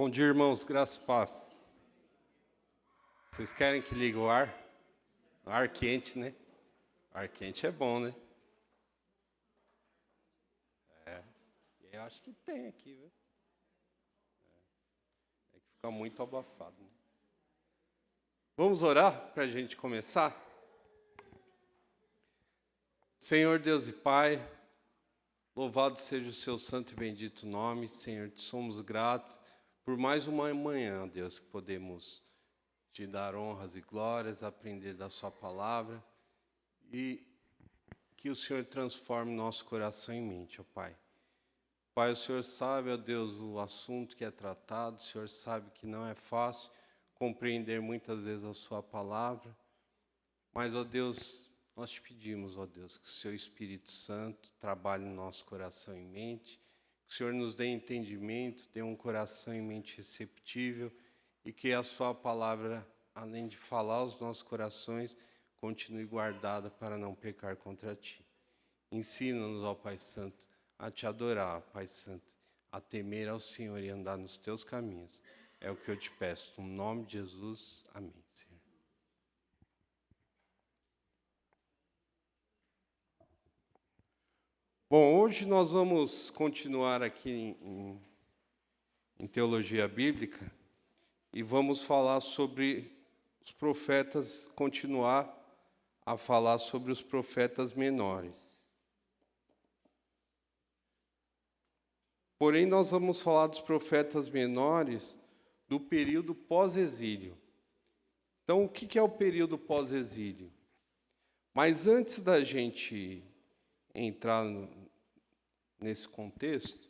Bom dia, irmãos, graça e paz. Vocês querem que ligue o ar? O ar quente, né? O ar quente é bom, né? Eu acho que tem aqui, viu? É que fica muito abafado, né? Vamos orar para a gente começar? Senhor Deus e Pai, louvado seja o seu santo e bendito nome. Senhor, te somos gratos por mais uma manhã, Deus, que podemos te dar honras e glórias, aprender da sua palavra e que o Senhor transforme nosso coração e mente, ó Pai. Pai, o Senhor sabe, ó Deus, o assunto que é tratado, o Senhor sabe que não é fácil compreender muitas vezes a sua palavra, mas, ó Deus, nós te pedimos, ó Deus, que o seu Espírito Santo trabalhe no nosso coração e mente, que o Senhor nos dê entendimento, dê um coração e mente receptível e que a sua palavra, além de falar aos nossos corações, continue guardada para não pecar contra ti. Ensina-nos, ó Pai Santo, a te adorar, Pai Santo, a temer ao Senhor e andar nos teus caminhos. É o que eu te peço, no nome de Jesus. Amém, Senhor. Bom, hoje nós vamos continuar aqui em teologia bíblica e vamos falar sobre os profetas, continuar a falar sobre os profetas menores. Porém, nós vamos falar dos profetas menores do período pós-exílio. Então, o que é o período pós-exílio? Mas antes da gente entrar nesse contexto,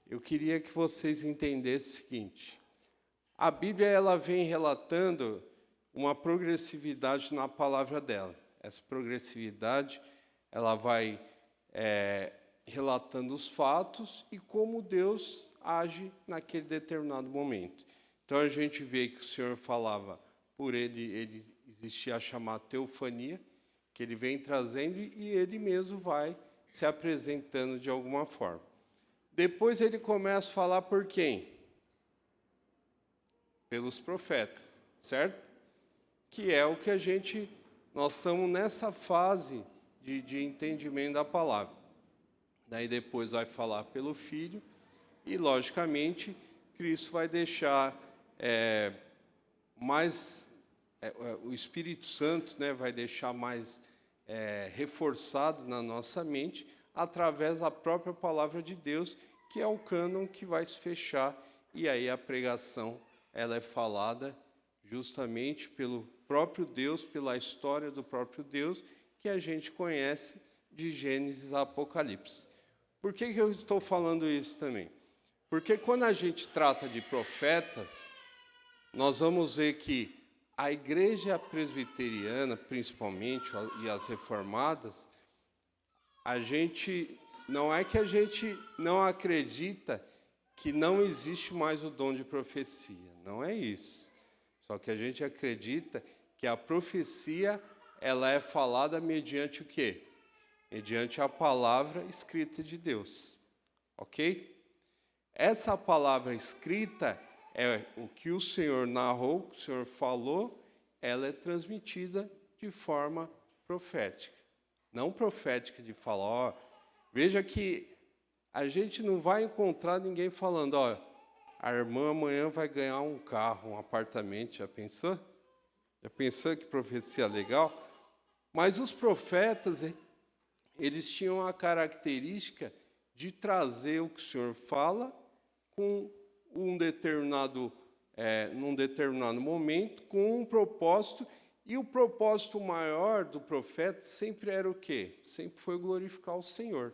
eu queria que vocês entendessem o seguinte: a Bíblia ela vem relatando uma progressividade na palavra dela. Essa progressividade ela vai relatando os fatos e como Deus age naquele determinado momento. Então a gente vê que o Senhor falava por ele existia a chamada teofania, que ele vem trazendo e ele mesmo vai se apresentando de alguma forma. Depois ele começa a falar por quem? Pelos profetas, certo? Que é o que nós estamos nessa fase de entendimento da palavra. Daí depois vai falar pelo Filho e, logicamente, Cristo vai deixar o Espírito Santo, né, vai deixar mais reforçado na nossa mente através da própria palavra de Deus, que é o cânon que vai se fechar, e aí a pregação ela é falada justamente pelo próprio Deus, pela história do próprio Deus, que a gente conhece de Gênesis a Apocalipse. Por que eu estou falando isso também? Porque quando a gente trata de profetas, nós vamos ver que a igreja presbiteriana, principalmente, e as reformadas, não é que a gente não acredita que não existe mais o dom de profecia, não é isso. Só que a gente acredita que a profecia ela é falada mediante o quê? Mediante a palavra escrita de Deus, ok? Essa palavra escrita é o que o Senhor narrou, o que o Senhor falou, ela é transmitida de forma profética. Não profética de falar, veja que a gente não vai encontrar ninguém falando, a irmã amanhã vai ganhar um carro, um apartamento, já pensou? Já pensou que profecia legal? Mas os profetas, eles tinham a característica de trazer o que o Senhor fala com num determinado momento, com um propósito, e o propósito maior do profeta sempre era o quê? Sempre foi glorificar o Senhor.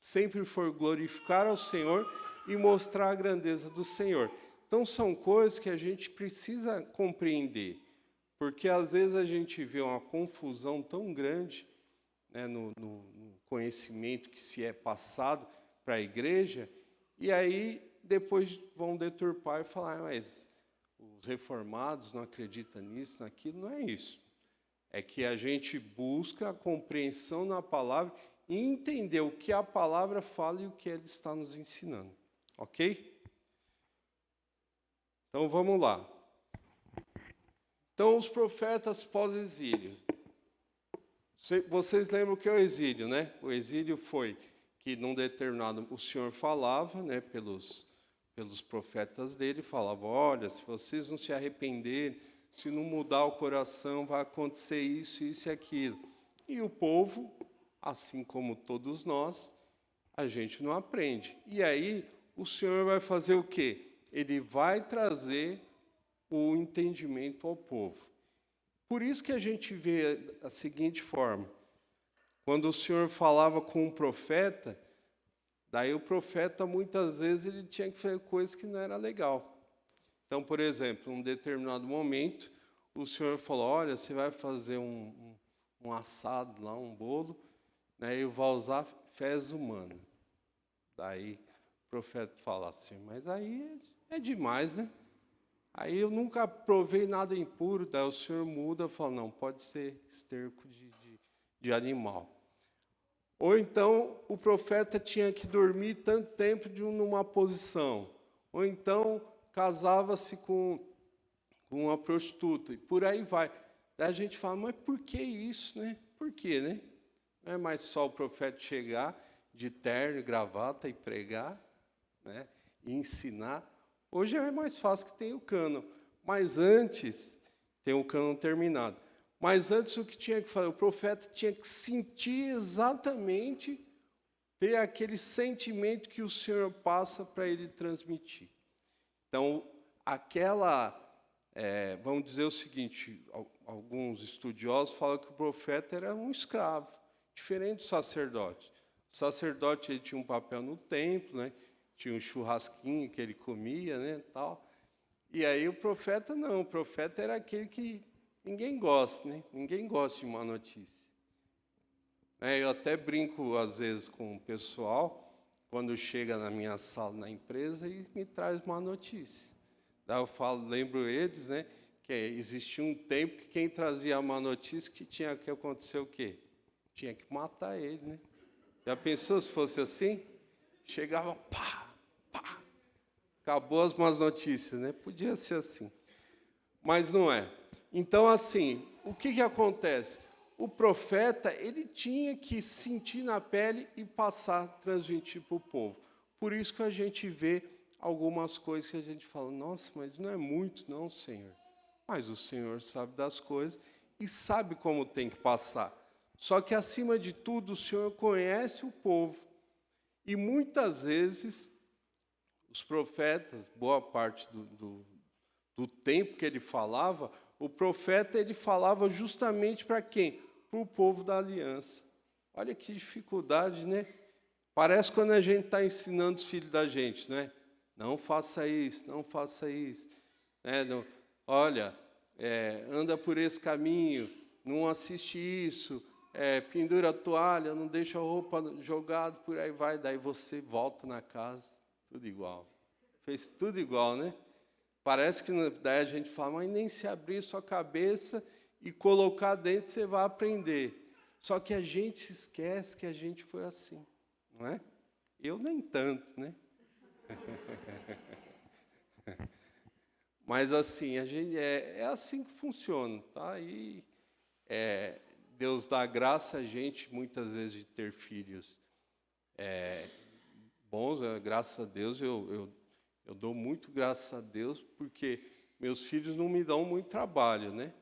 Sempre foi glorificar ao Senhor e mostrar a grandeza do Senhor. Então, são coisas que a gente precisa compreender, porque às vezes a gente vê uma confusão tão grande, né, no conhecimento que se é passado para a igreja, e aí depois vão deturpar e falar, mas os reformados não acreditam nisso, naquilo. Não é isso. É que a gente busca a compreensão na palavra e entender o que a palavra fala e o que ela está nos ensinando. Ok? Então, vamos lá. Então, os profetas pós-exílio. Vocês lembram o que é o exílio, né? O exílio foi que, num determinado... O Senhor falava, né, pelos profetas dele, falava, olha, se vocês não se arrependerem, se não mudar o coração, vai acontecer isso, isso e aquilo. E o povo, assim como todos nós, a gente não aprende. E aí, o Senhor vai fazer o quê? Ele vai trazer o entendimento ao povo. Por isso que a gente vê a seguinte forma. Quando o Senhor falava com um profeta, daí o profeta, muitas vezes, ele tinha que fazer coisas que não era legal. Então, por exemplo, em um determinado momento, o Senhor falou, olha, você vai fazer um assado lá, um bolo, né, e vai usar fezes humanas. Daí o profeta fala assim, mas aí é demais, né? Aí eu nunca provei nada impuro, daí o Senhor muda e fala, não, pode ser esterco de animal. Ou então o profeta tinha que dormir tanto tempo numa posição. Ou então casava-se com uma prostituta, e por aí vai. Daí a gente fala, mas por que isso, né? Por quê, né? Não é mais só o profeta chegar de terno e gravata e pregar, né? E ensinar. Hoje é mais fácil que tem o cânon, mas antes, tem o cânon terminado. Mas antes o que tinha que fazer? O profeta tinha que sentir exatamente, ter aquele sentimento que o Senhor passa para ele transmitir. Então, vamos dizer o seguinte, alguns estudiosos falam que o profeta era um escravo, diferente do sacerdote. O sacerdote ele tinha um papel no templo, né? Tinha um churrasquinho que ele comia, né, tal. E aí o profeta não, o profeta era aquele que ninguém gosta, né? Ninguém gosta de má notícia. Eu até brinco às vezes com o pessoal quando chega na minha sala na empresa e me traz má notícia. Daí eu lembro eles, né, que existia um tempo que quem trazia a má notícia que tinha que acontecer o quê? Tinha que matar ele, né? Já pensou se fosse assim? Chegava, pá, pá, acabou as más notícias, né? Podia ser assim, mas não é. Então, assim, o que acontece? O profeta, ele tinha que sentir na pele e passar, transmitir para o povo. Por isso que a gente vê algumas coisas que a gente fala, nossa, mas não é muito, não, Senhor. Mas o Senhor sabe das coisas e sabe como tem que passar. Só que, acima de tudo, o Senhor conhece o povo. E, muitas vezes, os profetas, boa parte do tempo que ele falava, o profeta ele falava justamente para quem? Para o povo da aliança. Olha que dificuldade, né? Parece quando a gente está ensinando os filhos da gente, né? Não faça isso, não faça isso. Não, olha, anda por esse caminho, não assiste isso, pendura a toalha, não deixa a roupa jogada, por aí vai. Daí você volta na casa, tudo igual. Fez tudo igual, né? Parece que daí a gente fala, mas nem se abrir sua cabeça e colocar dentro você vai aprender. Só que a gente se esquece que a gente foi assim, não é? Eu nem tanto, né? Mas assim, a gente é assim que funciona, tá? E Deus dá graça a gente muitas vezes de ter filhos bons, graças a Deus eu dou muito graças a Deus porque meus filhos não me dão muito trabalho, né?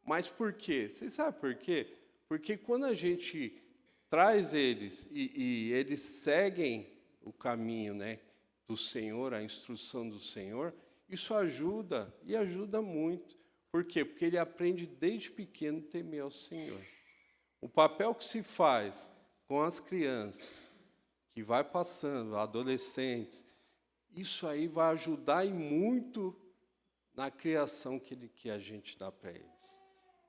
Mas por quê? Vocês sabem por quê? Porque quando a gente traz eles e eles seguem o caminho, né, do Senhor, a instrução do Senhor, isso ajuda e ajuda muito. Por quê? Porque ele aprende desde pequeno a temer ao Senhor. O papel que se faz com as crianças, que vai passando, adolescentes, isso aí vai ajudar e muito na criação que a gente dá para eles.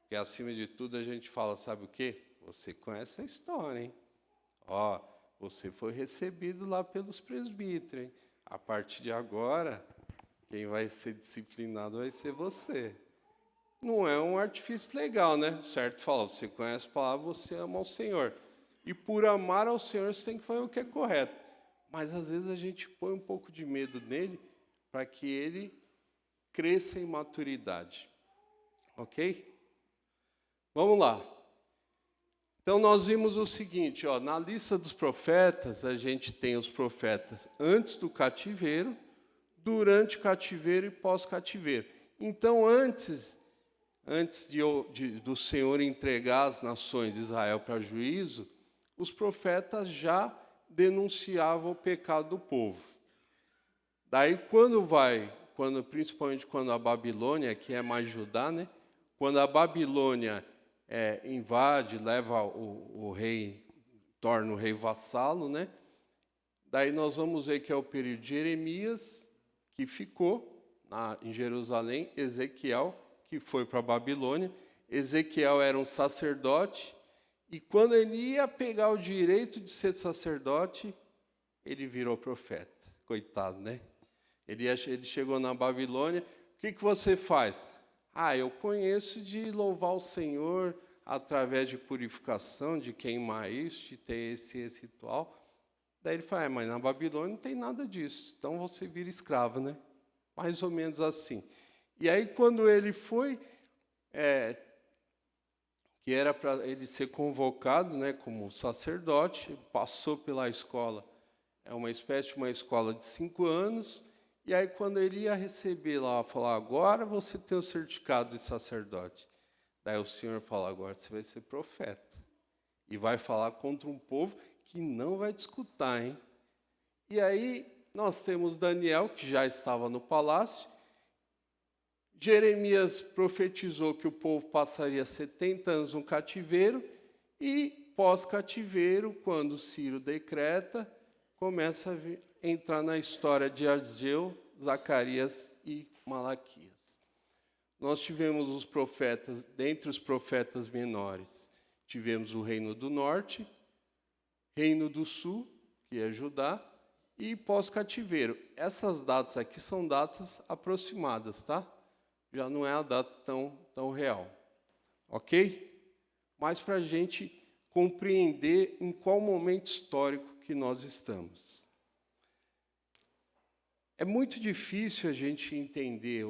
Porque, acima de tudo, a gente fala, sabe o quê? Você conhece a história, hein? Ó, você foi recebido lá pelos presbíteros, hein? A partir de agora, quem vai ser disciplinado vai ser você. Não é um artifício legal, né? Certo? Fala, você conhece a palavra, você ama o Senhor. E por amar ao Senhor, você tem que fazer o que é correto. Mas, às vezes, a gente põe um pouco de medo nele para que ele cresça em maturidade. Ok? Vamos lá. Então, nós vimos o seguinte, ó, na lista dos profetas, a gente tem os profetas antes do cativeiro, durante o cativeiro e pós-cativeiro. Então, antes do Senhor entregar as nações de Israel para juízo, os profetas já denunciavam o pecado do povo. Daí, principalmente quando a Babilônia, que é mais Judá, né? Quando a Babilônia invade, leva o rei, torna o rei vassalo, né? Daí nós vamos ver que é o período de Jeremias, que ficou em Jerusalém, Ezequiel, que foi para a Babilônia. Ezequiel era um sacerdote, e quando ele ia pegar o direito de ser sacerdote, ele virou profeta. Coitado, né? Ele chegou na Babilônia. O que você faz? Eu conheço de louvar o Senhor através de purificação, de queimar isso, de ter esse ritual. Daí ele fala, mas na Babilônia não tem nada disso, então você vira escravo, né? Mais ou menos assim. E aí, quando ele foi, que era para ele ser convocado, né, como sacerdote, passou pela escola, uma espécie de uma escola de 5 anos, e aí quando ele ia receber lá, falar, agora você tem o certificado de sacerdote. Daí o Senhor fala, agora você vai ser profeta. E vai falar contra um povo que não vai te escutar, hein? E aí nós temos Daniel, que já estava no palácio. Jeremias profetizou que o povo passaria 70 anos no cativeiro, e pós-cativeiro, quando Ciro decreta, começa a entrar na história de Ageu, Zacarias e Malaquias. Nós tivemos os profetas, dentre os profetas menores, tivemos o Reino do Norte, Reino do Sul, que é Judá, e pós-cativeiro. Essas datas aqui são datas aproximadas, tá? Já não é a data tão real. Ok? Mas para a gente compreender em qual momento histórico que nós estamos. É muito difícil a gente entender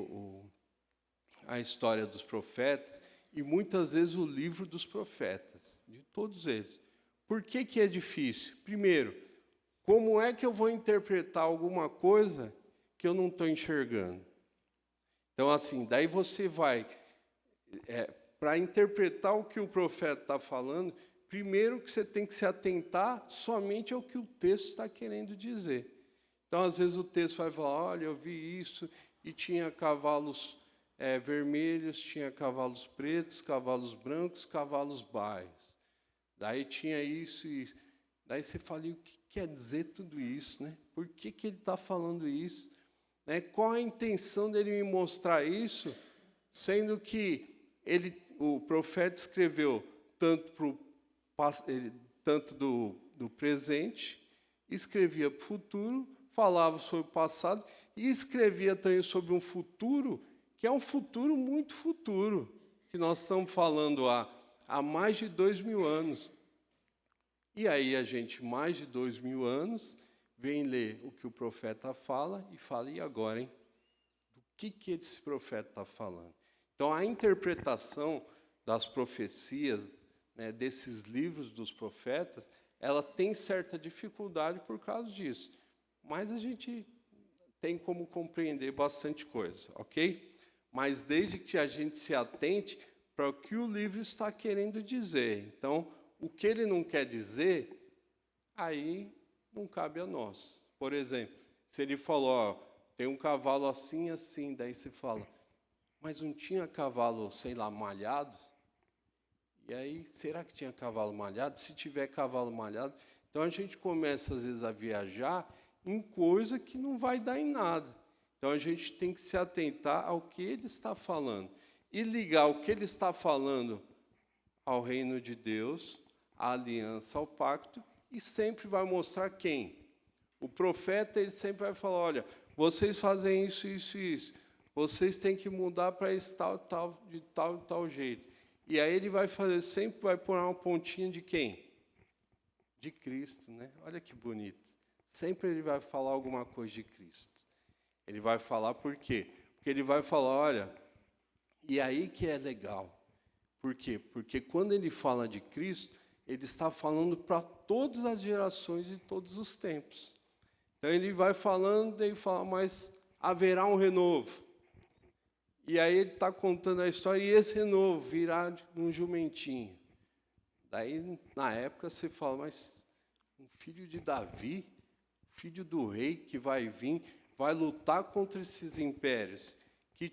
a história dos profetas e, muitas vezes, o livro dos profetas, de todos eles. Por que é difícil? Primeiro, como é que eu vou interpretar alguma coisa que eu não estou enxergando? Então, assim, daí você vai... para interpretar o que o profeta está falando, primeiro que você tem que se atentar somente ao que o texto está querendo dizer. Então, às vezes, o texto vai falar, olha, eu vi isso, e tinha cavalos vermelhos, tinha cavalos pretos, cavalos brancos, cavalos baios. Daí tinha isso e isso. Daí você fala, e o que quer dizer tudo isso, né? Por que ele está falando isso? Né? Qual a intenção dele me mostrar isso, sendo que o profeta escreveu tanto do presente, escrevia para o futuro, falava sobre o passado, e escrevia também sobre um futuro, que é um futuro muito futuro, que nós estamos falando há mais de 2000 anos. E aí a gente, mais de 2000 anos, vem ler o que o profeta fala, e agora, hein? Do que esse profeta está falando? Então, a interpretação das profecias, né, desses livros dos profetas, ela tem certa dificuldade por causa disso. Mas a gente tem como compreender bastante coisa, ok? Mas desde que a gente se atente para o que o livro está querendo dizer. Então, o que ele não quer dizer, aí não cabe a nós. Por exemplo, se ele falou, ó, tem um cavalo assim, assim, daí você fala, mas não tinha cavalo, sei lá, malhado? E aí, será que tinha cavalo malhado? Se tiver cavalo malhado, então a gente começa, às vezes, a viajar em coisa que não vai dar em nada. Então, a gente tem que se atentar ao que ele está falando e ligar o que ele está falando ao reino de Deus, à aliança, ao pacto, e sempre vai mostrar quem. O profeta, ele sempre vai falar, olha, vocês fazem isso, isso e isso. Vocês têm que mudar para esse de tal jeito. E aí ele vai fazer, sempre vai pôr uma pontinha de quem? De Cristo, né? Olha que bonito. Sempre ele vai falar alguma coisa de Cristo. Ele vai falar por quê? que ele vai falar, olha, e aí que é legal. Por quê? Porque quando ele fala de Cristo, ele está falando para todas as gerações e todos os tempos. Então ele vai falando e fala, mas haverá um renovo. E aí ele está contando a história, e esse renovo virá um jumentinho. Daí, na época, você fala, mas um filho de Davi, filho do rei que vai vir, vai lutar contra esses impérios que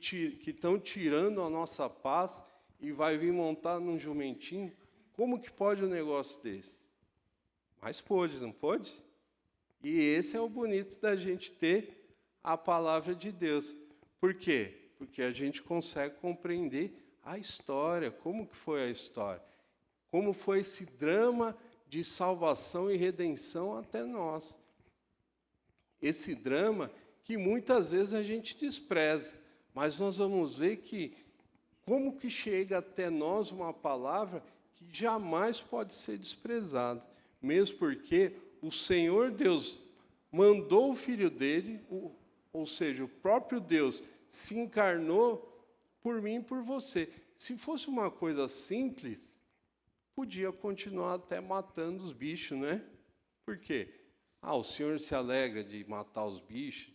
estão tirando a nossa paz e vai vir montar num jumentinho? Como que pode um negócio desse? Mas pôde, não pôde? E esse é o bonito da gente ter a palavra de Deus. Por quê? Porque a gente consegue compreender a história, como que foi a história, como foi esse drama de salvação e redenção até nós. Esse drama que muitas vezes a gente despreza, mas nós vamos ver que como que chega até nós uma palavra que jamais pode ser desprezada, mesmo porque o Senhor Deus mandou o Filho dele, ou seja, o próprio Deus se encarnou por mim e por você. Se fosse uma coisa simples, podia continuar até matando os bichos, né? Por quê? O Senhor se alegra de matar os bichos,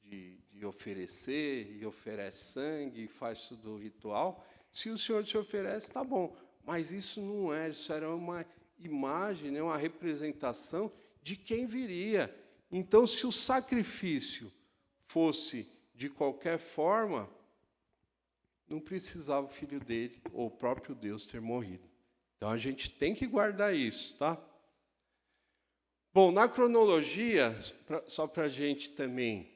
de oferecer, e oferece sangue, e faz tudo o ritual. Se o Senhor te oferece, tá bom. Mas isso não era, isso era uma imagem, né, uma representação de quem viria. Então, se o sacrifício fosse de qualquer forma, não precisava o filho dele, ou o próprio Deus, ter morrido. Então, a gente tem que guardar isso, tá? Bom, na cronologia, só para a gente também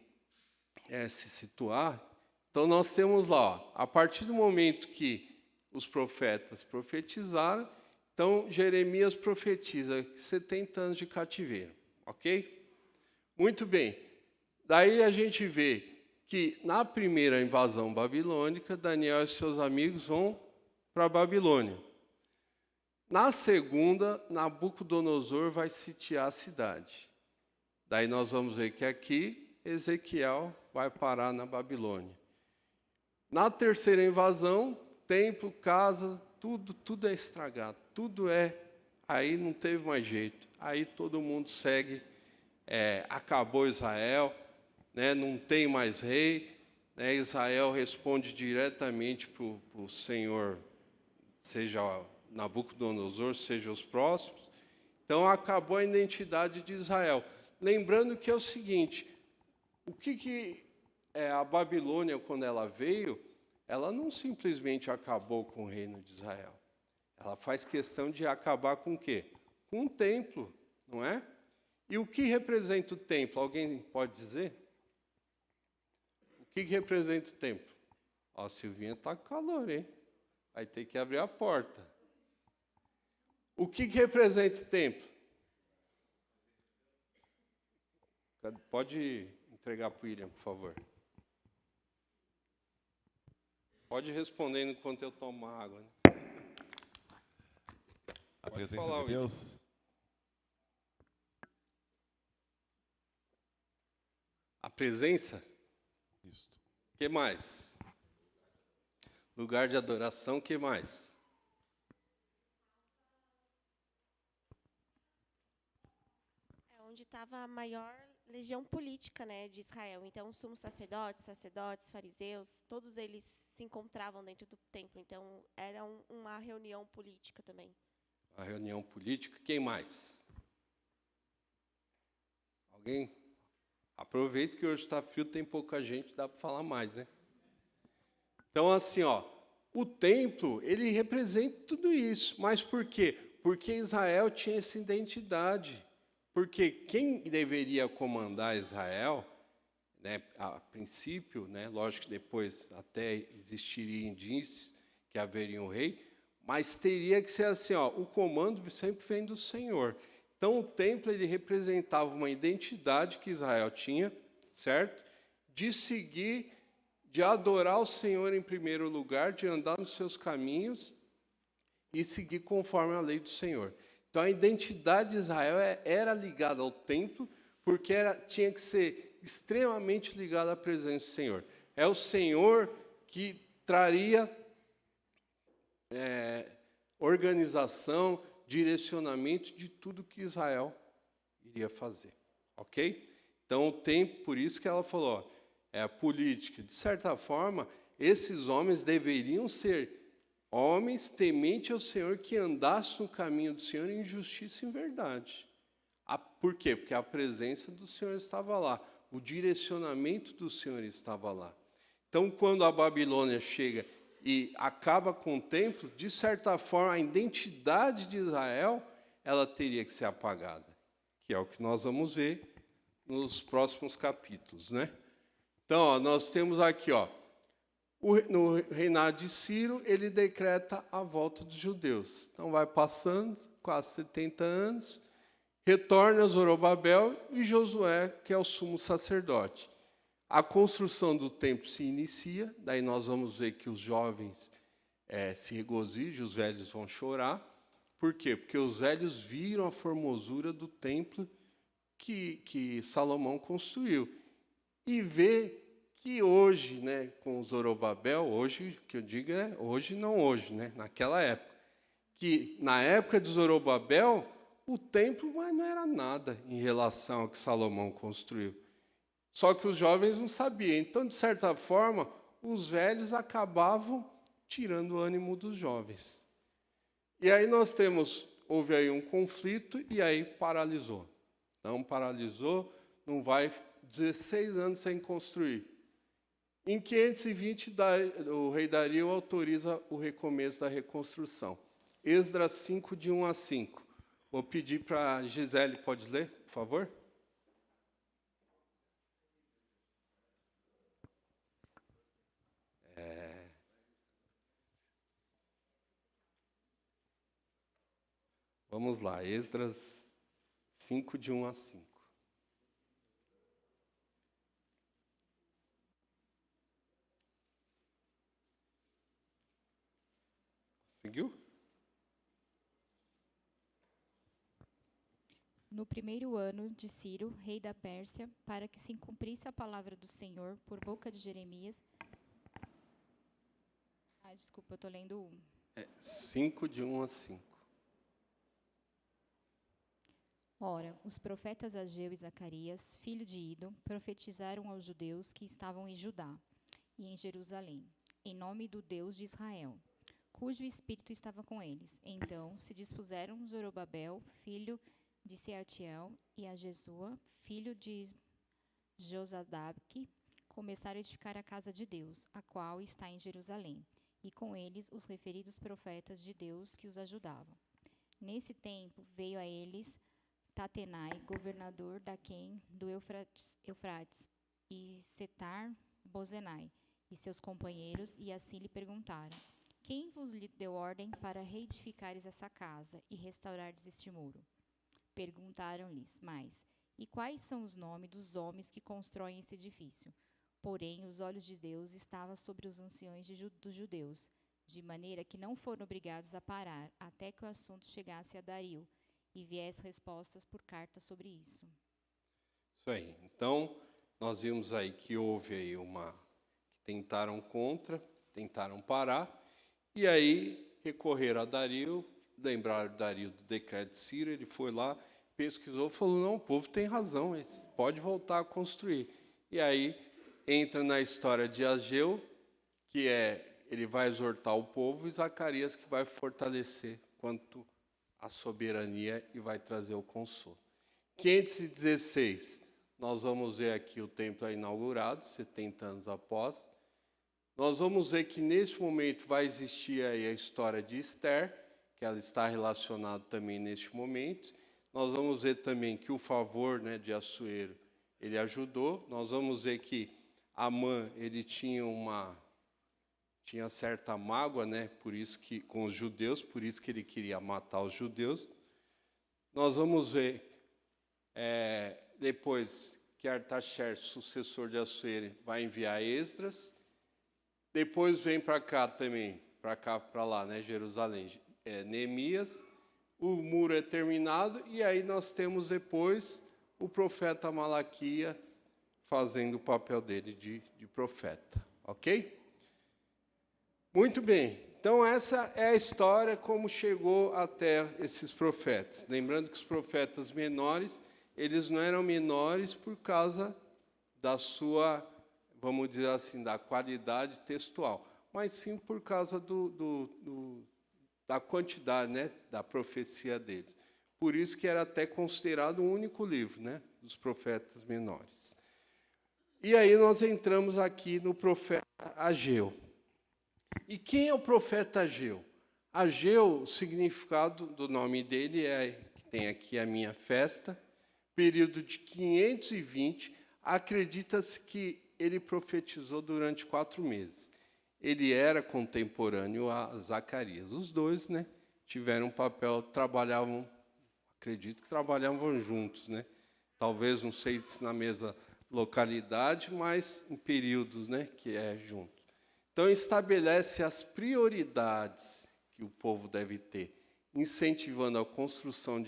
se situar, então nós temos lá, a partir do momento que os profetas profetizaram, então Jeremias profetiza 70 anos de cativeiro, ok? Muito bem. Daí a gente vê que na primeira invasão babilônica, Daniel e seus amigos vão para a Babilônia. Na segunda, Nabucodonosor vai sitiar a cidade. Daí nós vamos ver que aqui Ezequiel vai parar na Babilônia. Na terceira invasão, templo, casa, tudo é estragado, tudo é. Aí não teve mais jeito. Aí todo mundo segue, acabou Israel, né, não tem mais rei. Né, Israel responde diretamente para o Senhor, seja Nabucodonosor, seja os próximos. Então acabou a identidade de Israel. Lembrando que é o seguinte, o que a Babilônia, quando ela veio, ela não simplesmente acabou com o reino de Israel. Ela faz questão de acabar com o quê? Com o templo, não é? E o que representa o templo? Alguém pode dizer? O que representa o templo? Ó, a Silvinha está com calor, hein? Vai ter que abrir a porta. O que representa o templo? Pode entregar para o William, por favor. Pode responder enquanto eu tomo água. Né? A presença de Deus. A presença? Isso. O que mais? Lugar de adoração, o que mais? É onde estava a maior legião política, né, de Israel. Então, os sumos sacerdotes, fariseus, todos eles se encontravam dentro do templo. Então, era uma reunião política também. A reunião política, quem mais? Alguém? Aproveita que hoje está frio, tem pouca gente, dá para falar mais, né? Então, assim, o templo, ele representa tudo isso. Mas por quê? Porque Israel tinha essa identidade. Porque quem deveria comandar Israel, né, a princípio, né, lógico que depois até existiria indícios que haveria um rei, mas teria que ser assim, o comando sempre vem do Senhor. Então, o templo ele representava uma identidade que Israel tinha, certo? De seguir, de adorar o Senhor em primeiro lugar, de andar nos seus caminhos e seguir conforme a lei do Senhor. Então, a identidade de Israel era ligada ao templo, porque tinha que ser extremamente ligada à presença do Senhor. é o Senhor que traria organização, direcionamento de tudo que Israel iria fazer, ok? Então, por isso que ela falou, é a política. De certa forma, esses homens deveriam ser homens tementes ao Senhor, que andassem no caminho do Senhor em justiça e em verdade. Por quê? Porque a presença do Senhor estava lá, o direcionamento do Senhor estava lá. Então, quando a Babilônia chega e acaba com o templo, de certa forma, a identidade de Israel, ela teria que ser apagada, que é o que nós vamos ver nos próximos capítulos, né? Então, nós temos aqui, no reinado de Ciro, ele decreta a volta dos judeus. Então, vai passando, quase 70 anos, retorna Zorobabel e Josué, que é o sumo sacerdote. A construção do templo se inicia, daí nós vamos ver que os jovens se regozijam, os velhos vão chorar. Por quê? Porque os velhos viram a formosura do templo que Salomão construiu. E vê que hoje, né, com Zorobabel, hoje, que eu digo hoje, não hoje, né, naquela época, que na época de Zorobabel, o templo não era nada em relação ao que Salomão construiu. Só que os jovens não sabiam. Então, de certa forma, os velhos acabavam tirando o ânimo dos jovens. E aí houve aí um conflito e aí paralisou. Então, paralisou, não vai 16 anos sem construir. Em 520, o rei Dario autoriza o recomeço da reconstrução. Esdras 5, de 1 a 5. Vou pedir para a Gisele, pode ler, por favor? Vamos lá, Esdras 5, de 1 a 5. Seguiu? No primeiro ano de Ciro, rei da Pérsia, para que se cumprisse a palavra do Senhor por boca de Jeremias. Desculpa, eu estou lendo 5, de 1 a 5. Ora, os profetas Ageu e Zacarias, filho de Ido, profetizaram aos judeus que estavam em Judá e em Jerusalém, em nome do Deus de Israel, cujo espírito estava com eles. Então se dispuseram Zorobabel, filho de Sealtiel, e a Jesua, filho de Josadaque, começaram a edificar a casa de Deus, a qual está em Jerusalém, e com eles os referidos profetas de Deus que os ajudavam. Nesse tempo veio a eles Tatenai, governador d'Aquém do Eufrates, e Setar-Bozenai, e seus companheiros, e assim lhe perguntaram: quem vos deu ordem para reedificares essa casa e restaurares este muro? Perguntaram-lhes mais: e quais são os nomes dos homens que constroem esse edifício? Porém, os olhos de Deus estavam sobre os anciões dos judeus, de maneira que não foram obrigados a parar até que o assunto chegasse a Dario, e viesse respostas por carta sobre isso. Isso aí. Então, nós vimos aí que houve aí que tentaram parar, e aí recorreram a Dario, lembraram Dario do decreto de Ciro, ele foi lá, pesquisou, falou, não, o povo tem razão, pode voltar a construir. E aí entra na história de Ageu, que ele vai exortar o povo, e Zacarias que vai fortalecer quanto a soberania e vai trazer o consolo. 516, nós vamos ver aqui o templo inaugurado, 70 anos após. Nós vamos ver que neste momento vai existir aí a história de Esther, que ela está relacionada também neste momento. Nós vamos ver também que o favor, né, de Assuero, ele ajudou. Nós vamos ver que Amã, ele tinha certa mágoa, né, por isso que com os judeus, por isso que ele queria matar os judeus. Nós vamos ver depois que Artaxerxes, sucessor de Assuero, vai enviar Esdras. Depois vem para cá também, para lá, né, Jerusalém, Neemias. O muro é terminado e aí nós temos depois o profeta Malaquias fazendo o papel dele de profeta. Ok? Muito bem. Então, essa é a história como chegou até esses profetas. Lembrando que os profetas menores, eles não eram menores por causa da sua, vamos dizer assim, da qualidade textual, mas sim por causa da quantidade, né, da profecia deles. Por isso que era até considerado um único livro, né, dos profetas menores. E aí nós entramos aqui no profeta Ageu. E quem é o profeta Ageu? Ageu, o significado do nome dele é, que tem aqui a minha festa, período de 520, acredita-se que ele profetizou durante 4 meses. Ele era contemporâneo a Zacarias. Os dois, né, tiveram um papel, trabalhavam, acredito que trabalhavam juntos, né? Talvez, não sei se na mesma localidade, mas em períodos, né, que é junto. Então, estabelece as prioridades que o povo deve ter, incentivando a construção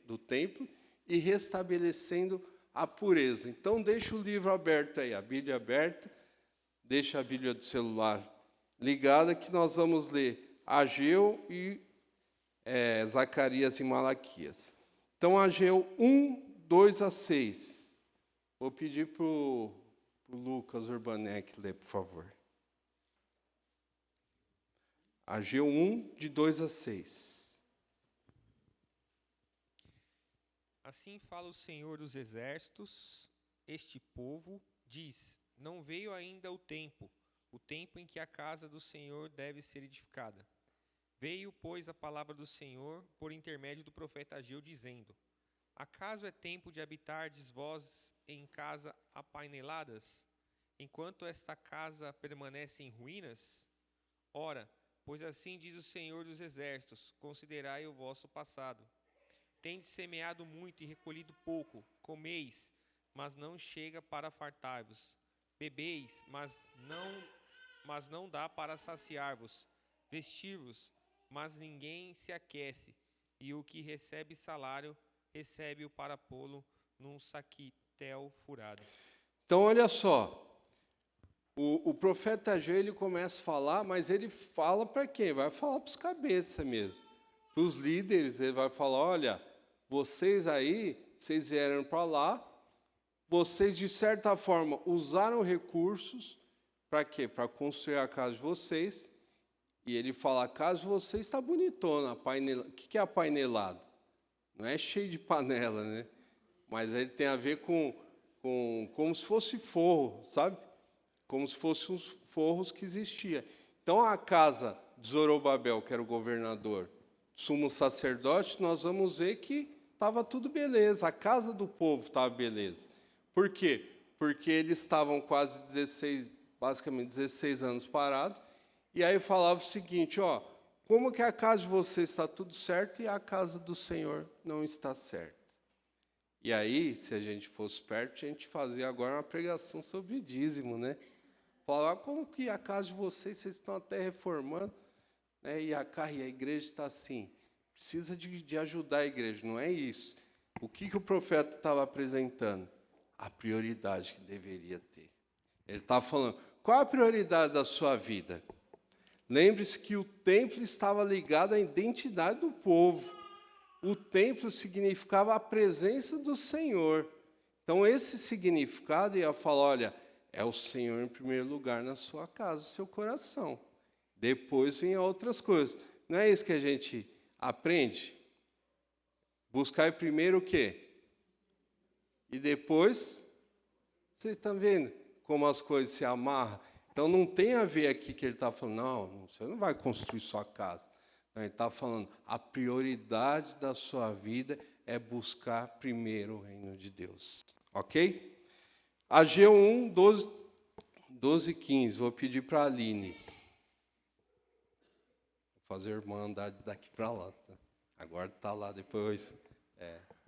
do templo e restabelecendo a pureza. Então, deixa o livro aberto aí, a Bíblia aberta, deixa a Bíblia do celular ligada, que nós vamos ler Ageu e Zacarias e Malaquias. Então, Ageu 1, 2 a 6. Vou pedir para o Lucas Urbanek ler, por favor. Ageu 1, de 2 a 6. Assim fala o Senhor dos Exércitos, este povo diz, não veio ainda o tempo em que a casa do Senhor deve ser edificada. Veio, pois, a palavra do Senhor por intermédio do profeta Ageu, dizendo, acaso é tempo de habitardes vós em casa apaineladas, enquanto esta casa permanece em ruínas? Ora, pois assim diz o Senhor dos Exércitos, considerai o vosso passado. Tendes semeado muito e recolhido pouco, comeis, mas não chega para fartar-vos. Bebeis, mas não dá para saciar-vos. Vestir-vos, mas ninguém se aquece. E o que recebe salário, recebe-o para pô-lo num saquitel furado. Então, olha só. O profeta Ageu, ele começa a falar, mas ele fala para quem? Vai falar para os cabeças mesmo. Para os líderes, ele vai falar, olha, vocês aí, vocês vieram para lá, vocês, de certa forma, usaram recursos para quê? Para construir a casa de vocês. E ele fala, a casa de vocês está bonitona. O que é apainelado? Não é cheio de panela, né? Mas ele tem a ver com como se fosse forro, sabe? Como se fossem os forros que existiam. Então, a casa de Zorobabel, que era o governador, sumo sacerdote, nós vamos ver que estava tudo beleza, a casa do povo estava beleza. Por quê? Porque eles estavam quase 16 anos parados, e aí falava o seguinte, ó, como que a casa de vocês está tudo certo e a casa do Senhor não está certa? E aí, se a gente fosse perto, a gente fazia agora uma pregação sobre dízimo, né? Falar como que a casa de vocês estão até reformando, né? E a igreja está assim. Precisa de ajudar a igreja, não é isso. O que o profeta estava apresentando? A prioridade que deveria ter. Ele estava falando, qual a prioridade da sua vida? Lembre-se que o templo estava ligado à identidade do povo. O templo significava a presença do Senhor. Então, esse significado ia falar, olha, é o Senhor em primeiro lugar na sua casa, no seu coração. Depois vem outras coisas. Não é isso que a gente aprende? Buscar primeiro o quê? E depois, vocês estão vendo como as coisas se amarram? Então, não tem a ver aqui que ele está falando, não, você não vai construir sua casa. Não, ele está falando, a prioridade da sua vida é buscar primeiro o reino de Deus. Ok? Ageu 1, 12 e 15. Vou pedir para a Aline. Vou fazer a irmã andar daqui para lá. Tá? Agora está lá, depois.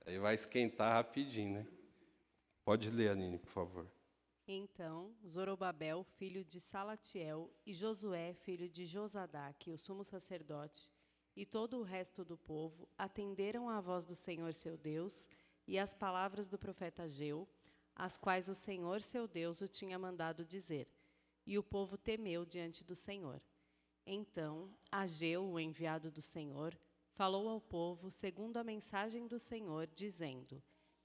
Aí vai esquentar rapidinho, né? Pode ler, Aline, por favor. Então, Zorobabel, filho de Salatiel, e Josué, filho de Josadaque, o sumo sacerdote, e todo o resto do povo, atenderam à voz do Senhor seu Deus e às palavras do profeta Ageu, as quais o Senhor seu Deus o tinha mandado dizer. e o povo temeu diante do Senhor. Então, Ageu, o enviado do Senhor, falou ao povo segundo a mensagem do Senhor, dizendo: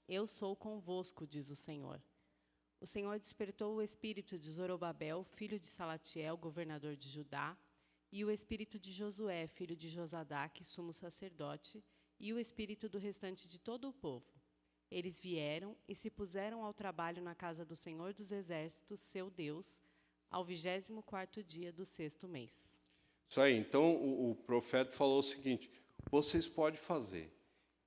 Eu sou convosco, diz o Senhor. O Senhor despertou o espírito de Zorobabel, filho de Salatiel, governador de Judá, e o espírito de Josué, filho de Josadaque, sumo sacerdote, e o espírito do restante de todo o povo. Eles vieram e se puseram ao trabalho na casa do Senhor dos Exércitos, seu Deus, ao 24º dia do 6º mês. Isso aí, então o profeta falou o seguinte: vocês podem fazer.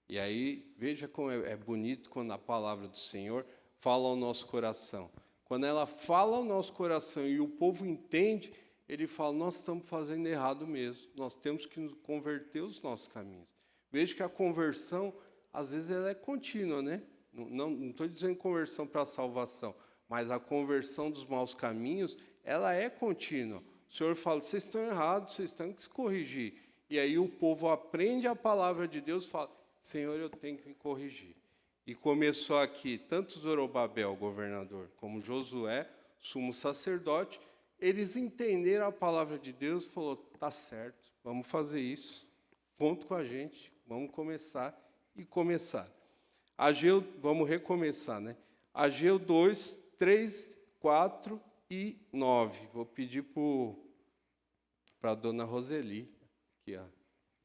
E aí, veja como é bonito quando a palavra do Senhor fala ao nosso coração. Quando ela fala ao nosso coração e o povo entende, ele fala: nós estamos fazendo errado mesmo, nós temos que converter os nossos caminhos. Veja que a conversão, às vezes, ela é contínua, né? Não estou dizendo conversão para a salvação, mas a conversão dos maus caminhos, ela é contínua. O Senhor fala: vocês estão errados, vocês têm que se corrigir. E aí o povo aprende a palavra de Deus e fala: Senhor, eu tenho que me corrigir. E começou aqui, tanto Zorobabel, governador, como Josué, sumo sacerdote, eles entenderam a palavra de Deus e falaram: tá certo, vamos fazer isso, conta com a gente, vamos começar e começar. Ageu, vamos recomeçar, né? Ageu 2, 3, 4 e 9. Vou pedir para a dona Roseli. Aqui, ó.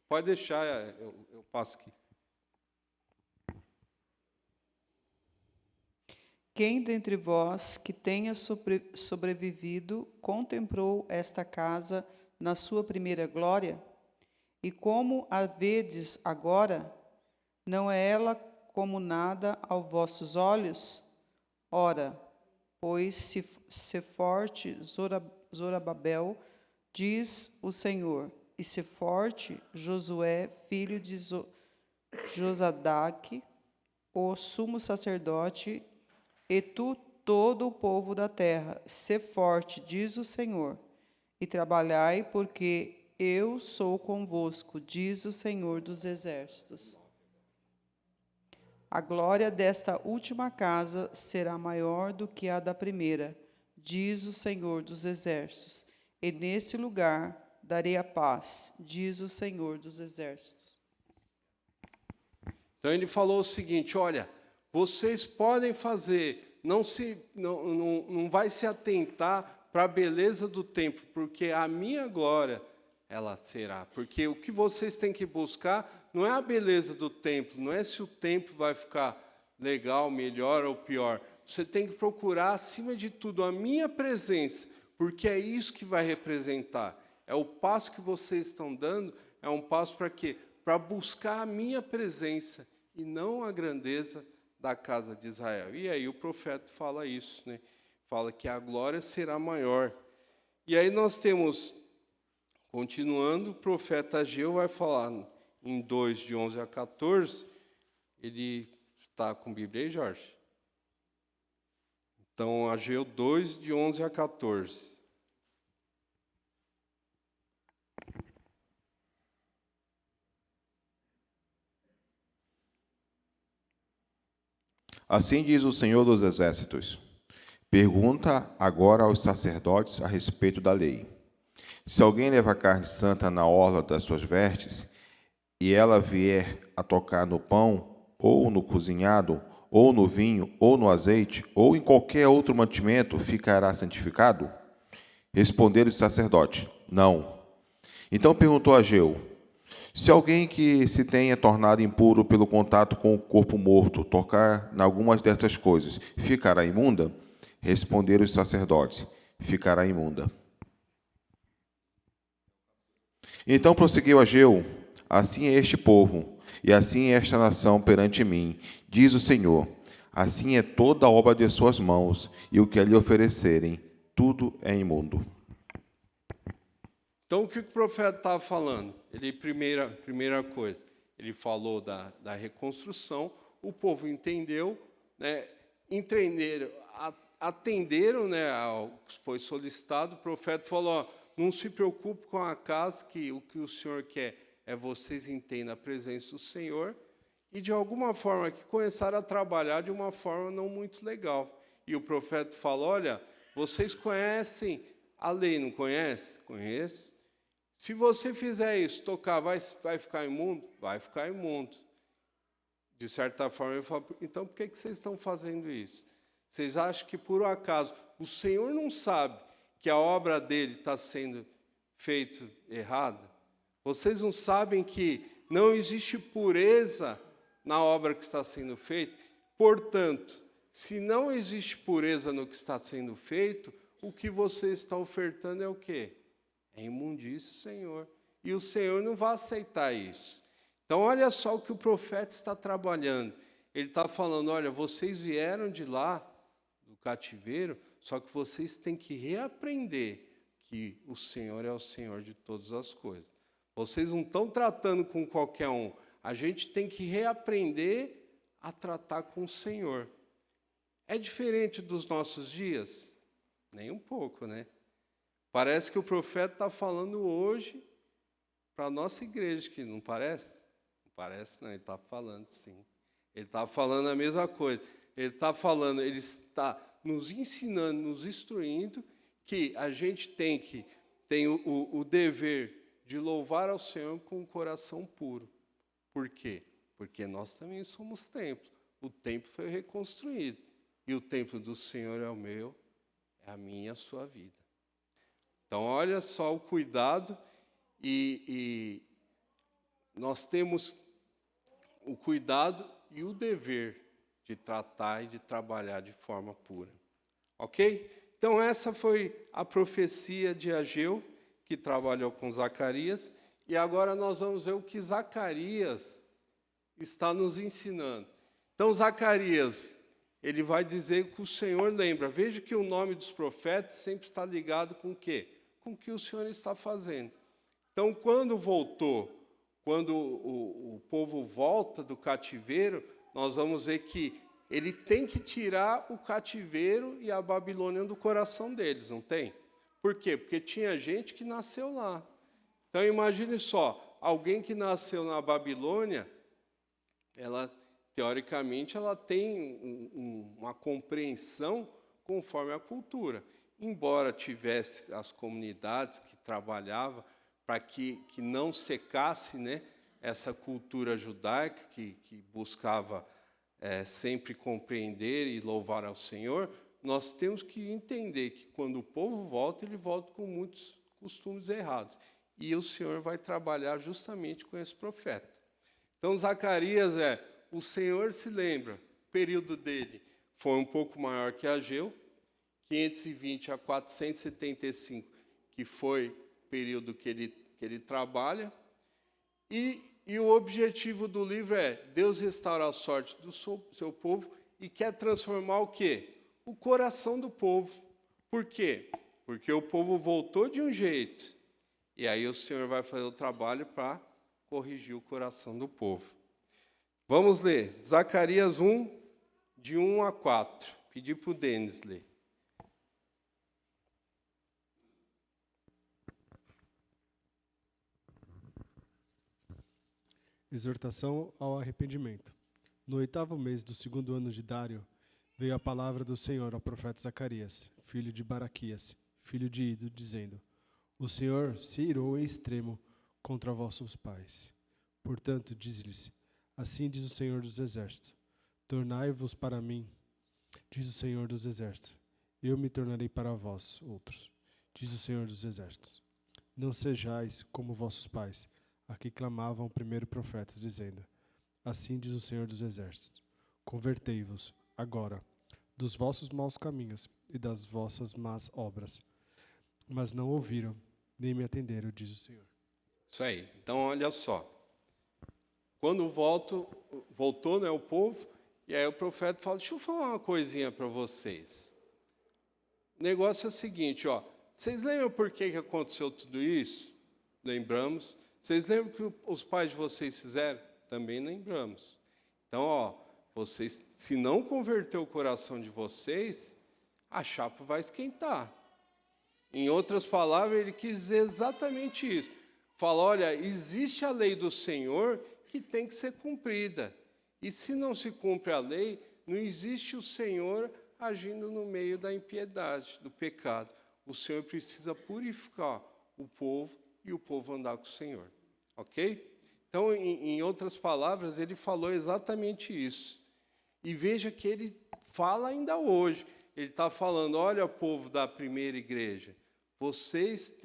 Pode deixar, eu passo aqui. Quem dentre vós que tenha sobrevivido contemplou esta casa na sua primeira glória? E como a vedes agora, não é ela como nada aos vossos olhos? Ora, pois se forte Zorobabel, diz o Senhor, e se forte Josué, filho de Josadaque, o sumo sacerdote, e tu, todo o povo da terra, se forte, diz o Senhor, e trabalhai, porque eu sou convosco, diz o Senhor dos Exércitos. A glória desta última casa será maior do que a da primeira, diz o Senhor dos Exércitos, e nesse lugar darei a paz, diz o Senhor dos Exércitos. Então ele falou o seguinte: olha, vocês podem fazer, não vai se atentar para a beleza do templo, porque a minha glória ela será. Porque o que vocês têm que buscar não é a beleza do templo, não é se o templo vai ficar legal, melhor ou pior. Você tem que procurar, acima de tudo, a minha presença, porque é isso que vai representar. É o passo que vocês estão dando, é um passo para quê? Para buscar a minha presença e não a grandeza da casa de Israel. E aí o profeta fala isso, né? Fala que a glória será maior. E aí nós temos, continuando, o profeta Ageu vai falar em 2, de 11 a 14. Ele está com a Bíblia aí, Jorge? Então, Ageu 2, de 11 a 14. Assim diz o Senhor dos Exércitos: pergunta agora aos sacerdotes a respeito da lei. Se alguém leva carne santa na orla das suas vestes, e ela vier a tocar no pão, ou no cozinhado, ou no vinho, ou no azeite, ou em qualquer outro mantimento, ficará santificado? Responderam os sacerdotes: não. Então perguntou Ageu: se alguém que se tenha tornado impuro pelo contato com o corpo morto tocar em algumas destas coisas, ficará imunda? Responderam os sacerdotes: ficará imunda. Então prosseguiu Ageu: assim é este povo, e assim é esta nação perante mim, diz o Senhor. Assim é toda a obra de suas mãos, e o que lhe oferecerem, tudo é imundo. Então, o que o profeta estava falando? Ele, primeira coisa, ele falou da reconstrução, o povo entendeu, né, atenderam, né, ao que foi solicitado. O profeta falou: ó, não se preocupe com a casa, que o que o Senhor quer é vocês entendam a presença do Senhor, e de alguma forma que começaram a trabalhar de uma forma não muito legal. E o profeta falou: olha, vocês conhecem a lei, não conhece? Conheço. Se você fizer isso, tocar, vai ficar imundo? Vai ficar imundo. De certa forma, eu falo, então por que vocês estão fazendo isso? Vocês acham que, por acaso, o Senhor não sabe que a obra dele está sendo feita errada? Vocês não sabem que não existe pureza na obra que está sendo feita? Portanto, se não existe pureza no que está sendo feito, o que você está ofertando é o quê? É imundício, Senhor. E o Senhor não vai aceitar isso. Então, olha só o que o profeta está trabalhando. Ele está falando, olha, vocês vieram de lá, do cativeiro, só que vocês têm que reaprender que o Senhor é o Senhor de todas as coisas. Vocês não estão tratando com qualquer um. A gente tem que reaprender a tratar com o Senhor. É diferente dos nossos dias? Nem um pouco, né? Parece que o profeta está falando hoje para a nossa igreja, que não parece? Não parece, não, ele está falando sim. Ele está falando a mesma coisa. Ele está falando, ele está nos ensinando, nos instruindo que a gente tem o dever de louvar ao Senhor com o coração puro. Por quê? Porque nós também somos templo. O templo foi reconstruído. E o templo do Senhor é o meu, é a minha e a sua vida. Então, olha só o cuidado, e nós temos o cuidado e o dever de tratar e de trabalhar de forma pura. Ok? Então, essa foi a profecia de Ageu, que trabalhou com Zacarias, e agora nós vamos ver o que Zacarias está nos ensinando. Então, Zacarias, ele vai dizer que o Senhor lembra. Veja que o nome dos profetas sempre está ligado com o quê? Com o que o Senhor está fazendo. Então, quando o povo volta do cativeiro, nós vamos ver que ele tem que tirar o cativeiro e a Babilônia do coração deles, não tem? Por quê? Porque tinha gente que nasceu lá. Então, imagine só, alguém que nasceu na Babilônia, ela, teoricamente, ela tem uma compreensão conforme a cultura. Embora tivesse as comunidades que trabalhavam para que não secasse, né, essa cultura judaica que buscava sempre compreender e louvar ao Senhor, nós temos que entender que quando o povo volta, ele volta com muitos costumes errados. E o Senhor vai trabalhar justamente com esse profeta. Então, Zacarias o Senhor se lembra, o período dele foi um pouco maior que Ageu, 520 a 475, que foi o período que ele trabalha. E o objetivo do livro é Deus restaura a sorte do seu povo e quer transformar o quê? O coração do povo. Por quê? Porque o povo voltou de um jeito. E aí o Senhor vai fazer o trabalho para corrigir o coração do povo. Vamos ler. Zacarias 1, de 1 a 4. Pedi para o Denis ler. Exortação ao arrependimento. No 8º mês do 2º ano de Dário, veio a palavra do Senhor ao profeta Zacarias, filho de Baraquias, filho de Ido, dizendo: O Senhor se irou em extremo contra vossos pais. Portanto, diz-lhes: Assim diz o Senhor dos Exércitos: Tornai-vos para mim, diz o Senhor dos Exércitos. Eu me tornarei para vós outros, diz o Senhor dos Exércitos. Não sejais como vossos pais, a que clamavam primeiro profetas, dizendo: Assim diz o Senhor dos Exércitos: Convertei-vos agora dos vossos maus caminhos e das vossas más obras. Mas não ouviram, nem me atenderam, diz o Senhor. Isso aí. Então, olha só. Quando voltou, né, o povo, e aí o profeta fala: deixa eu falar uma coisinha para vocês. O negócio é o seguinte, ó. Vocês lembram por que aconteceu tudo isso? Lembramos. Vocês lembram que os pais de vocês fizeram? Também lembramos. Então, ó, vocês, se não converter o coração de vocês, a chapa vai esquentar. Em outras palavras, ele quis dizer exatamente isso. Fala: olha, existe a lei do Senhor que tem que ser cumprida. E se não se cumpre a lei, não existe o Senhor agindo no meio da impiedade, do pecado. o Senhor precisa purificar o povo e o povo andar com o Senhor. Ok? Então, em outras palavras, ele falou exatamente isso. E veja que ele fala ainda hoje. Ele está falando, olha, povo da primeira igreja, vocês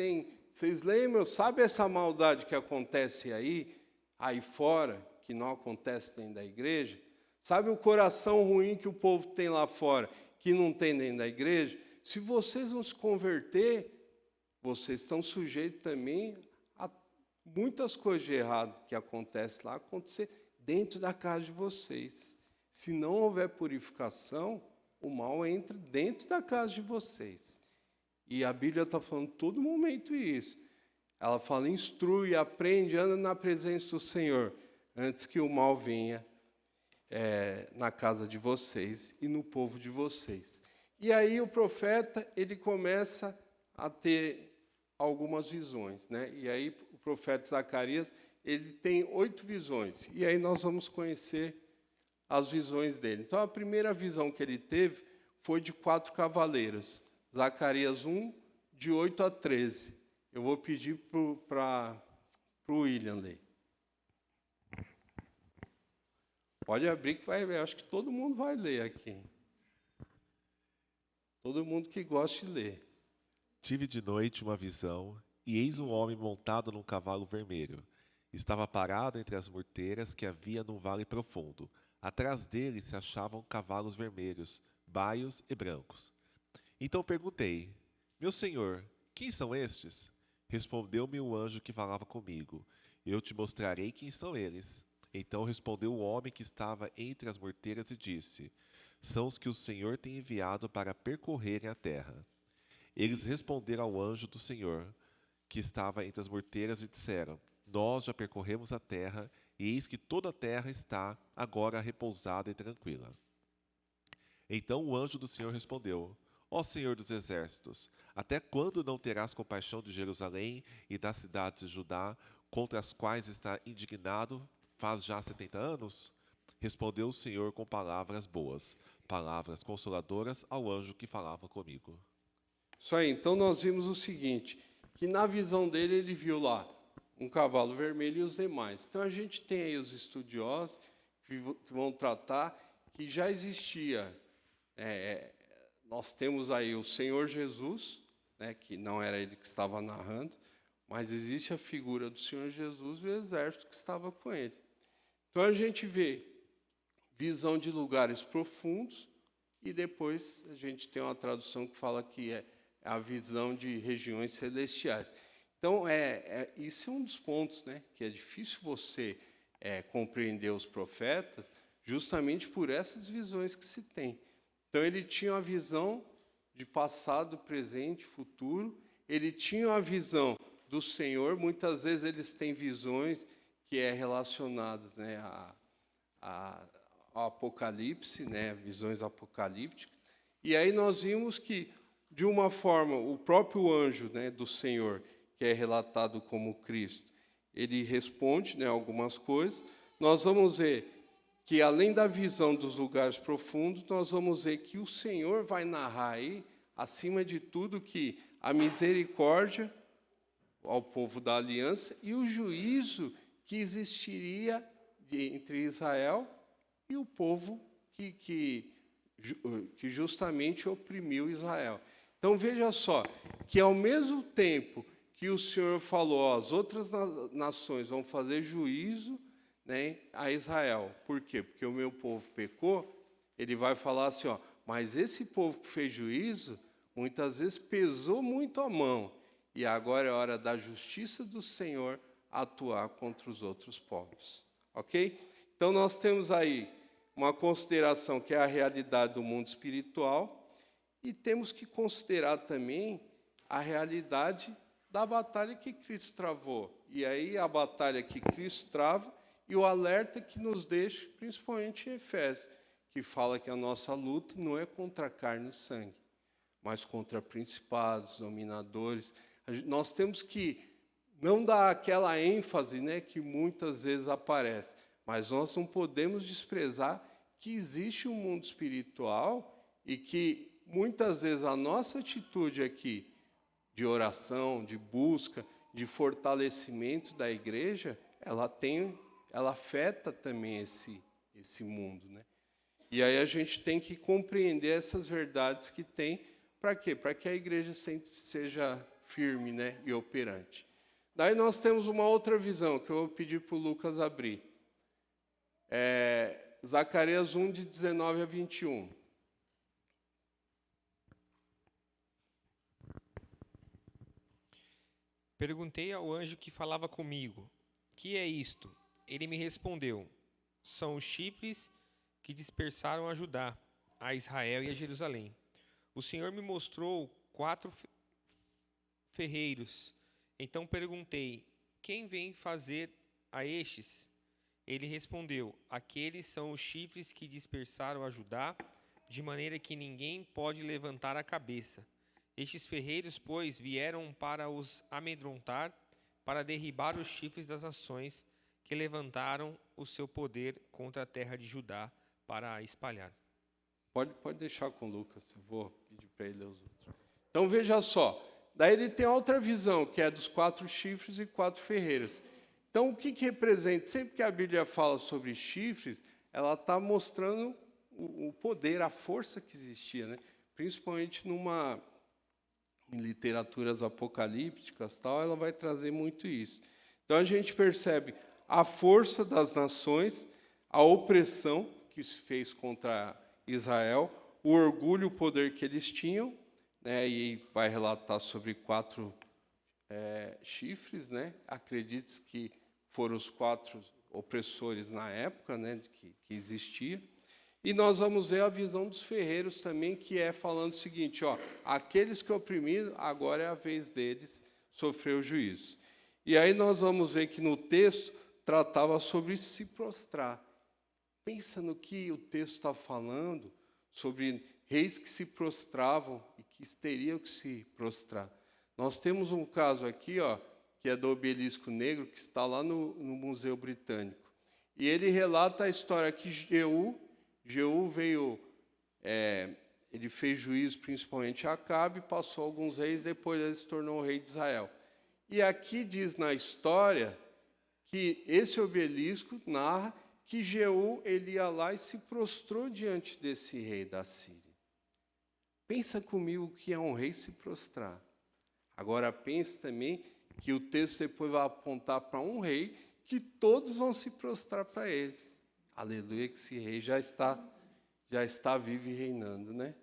lembram, sabe essa maldade que acontece aí fora, que não acontece dentro da igreja? Sabe o coração ruim que o povo tem lá fora, que não tem dentro da igreja? Se vocês não se converter, vocês estão sujeitos também a muitas coisas de errado que acontecem lá, acontecer dentro da casa de vocês. Se não houver purificação, o mal entra dentro da casa de vocês. E a Bíblia está falando todo momento isso. Ela fala, instrui, aprende, anda na presença do Senhor, antes que o mal venha na casa de vocês e no povo de vocês. E aí o profeta, ele começa a ter algumas visões, né? E aí o profeta Zacarias, ele tem 8 visões. E aí nós vamos conhecer as visões dele. Então, a primeira visão que ele teve foi de 4 cavaleiros. Zacarias 1, de 8 a 13. Eu vou pedir para o William ler. Pode abrir, que acho que todo mundo vai ler aqui. Todo mundo que gosta de ler. Tive de noite uma visão, e eis um homem montado num cavalo vermelho. Estava parado entre as morteiras que havia num vale profundo. Atrás dele se achavam cavalos vermelhos, baios e brancos. Então perguntei, meu senhor, quem são estes? Respondeu-me o anjo que falava comigo, eu te mostrarei quem são eles. Então respondeu o homem que estava entre as morteiras e disse, são os que o Senhor tem enviado para percorrerem a terra. Eles responderam ao anjo do Senhor, que estava entre as morteiras, e disseram, nós já percorremos a terra, e eis que toda a terra está agora repousada e tranquila. Então o anjo do Senhor respondeu, ó Senhor dos exércitos, até quando não terás compaixão de Jerusalém e das cidades de Judá, contra as quais está indignado faz já 70 anos? Respondeu o Senhor com palavras boas, palavras consoladoras ao anjo que falava comigo. Isso aí, então nós vimos o seguinte, que na visão dele ele viu lá um cavalo vermelho e os demais. Então a gente tem aí os estudiosos que vão tratar que já existia, nós temos aí o Senhor Jesus, né, que não era ele que estava narrando, mas existe a figura do Senhor Jesus e o exército que estava com ele. Então a gente vê visão de lugares profundos e depois a gente tem uma tradução que fala que é a visão de regiões celestiais. Então, isso é um dos pontos, né, que é difícil você compreender os profetas justamente por essas visões que se tem. Então, ele tinha uma visão de passado, presente, futuro. Ele tinha uma visão do Senhor. Muitas vezes eles têm visões que relacionadas, né, ao Apocalipse, né, visões apocalípticas. E aí nós vimos que, de uma forma, o próprio anjo, né, do Senhor, que é relatado como Cristo, ele responde, né, algumas coisas. Nós vamos ver que, além da visão dos lugares profundos, nós vamos ver que o Senhor vai narrar aí, acima de tudo, que a misericórdia ao povo da aliança e o juízo que existiria entre Israel e o povo que justamente oprimiu Israel. Então, veja só, que ao mesmo tempo que o Senhor falou, as outras nações vão fazer juízo, né, a Israel. Por quê? Porque o meu povo pecou. Ele vai falar assim, mas esse povo que fez juízo, muitas vezes pesou muito a mão, e agora é hora da justiça do Senhor atuar contra os outros povos. Ok? Então, nós temos aí uma consideração que é a realidade do mundo espiritual, e temos que considerar também a realidade da batalha que Cristo travou. E aí a batalha que Cristo trava e o alerta que nos deixa, principalmente em Efésios, que fala que a nossa luta não é contra carne e sangue, mas contra principados, dominadores. Nós temos que não dar aquela ênfase, né, que muitas vezes aparece, mas nós não podemos desprezar que existe um mundo espiritual e que muitas vezes a nossa atitude aqui de oração, de busca, de fortalecimento da igreja, ela afeta também esse mundo, né? E aí a gente tem que compreender essas verdades que tem, para quê? Para que a igreja sempre seja firme, né, e operante. Daí nós temos uma outra visão, que eu vou pedir para o Lucas abrir. Zacarias 1, de 19 a 21. Perguntei ao anjo que falava comigo: que é isto? Ele me respondeu: são os chifres que dispersaram a Judá, a Israel e a Jerusalém. O Senhor me mostrou 4 ferreiros. Então perguntei: quem vem fazer a estes? Ele respondeu: aqueles são os chifres que dispersaram a Judá, de maneira que ninguém pode levantar a cabeça. Estes ferreiros, pois, vieram para os amedrontar, para derribar os chifres das nações que levantaram o seu poder contra a terra de Judá, para a espalhar. Pode deixar com o Lucas, eu vou pedir para ele ler os outros. Então, veja só. Daí ele tem outra visão, que é dos 4 chifres e 4 ferreiros. Então, o que representa? Sempre que a Bíblia fala sobre chifres, ela está mostrando o poder, a força que existia, né? Principalmente em literaturas apocalípticas, ela vai trazer muito isso. Então, a gente percebe a força das nações, a opressão que se fez contra Israel, o orgulho, o poder que eles tinham, né, e vai relatar sobre 4 chifres, né? Acredite que foram os 4 opressores na época, né, que existia. E nós vamos ver a visão dos ferreiros também, que é falando o seguinte: aqueles que oprimiram, agora é a vez deles sofrer o juízo. E aí nós vamos ver que no texto tratava sobre se prostrar. Pensa no que o texto está falando sobre reis que se prostravam e que teriam que se prostrar. Nós temos um caso aqui, que é do obelisco negro, que está lá no Museu Britânico. E ele relata a história que Jeú veio, ele fez juízo principalmente a Acabe, passou alguns reis, depois ele se tornou o rei de Israel. E aqui diz na história que esse obelisco narra que Jeú ele ia lá e se prostrou diante desse rei da Síria. Pensa comigo que é um rei se prostrar. Agora pense também que o texto depois vai apontar para um rei que todos vão se prostrar para eles. Aleluia, que esse rei já está vivo e reinando, né?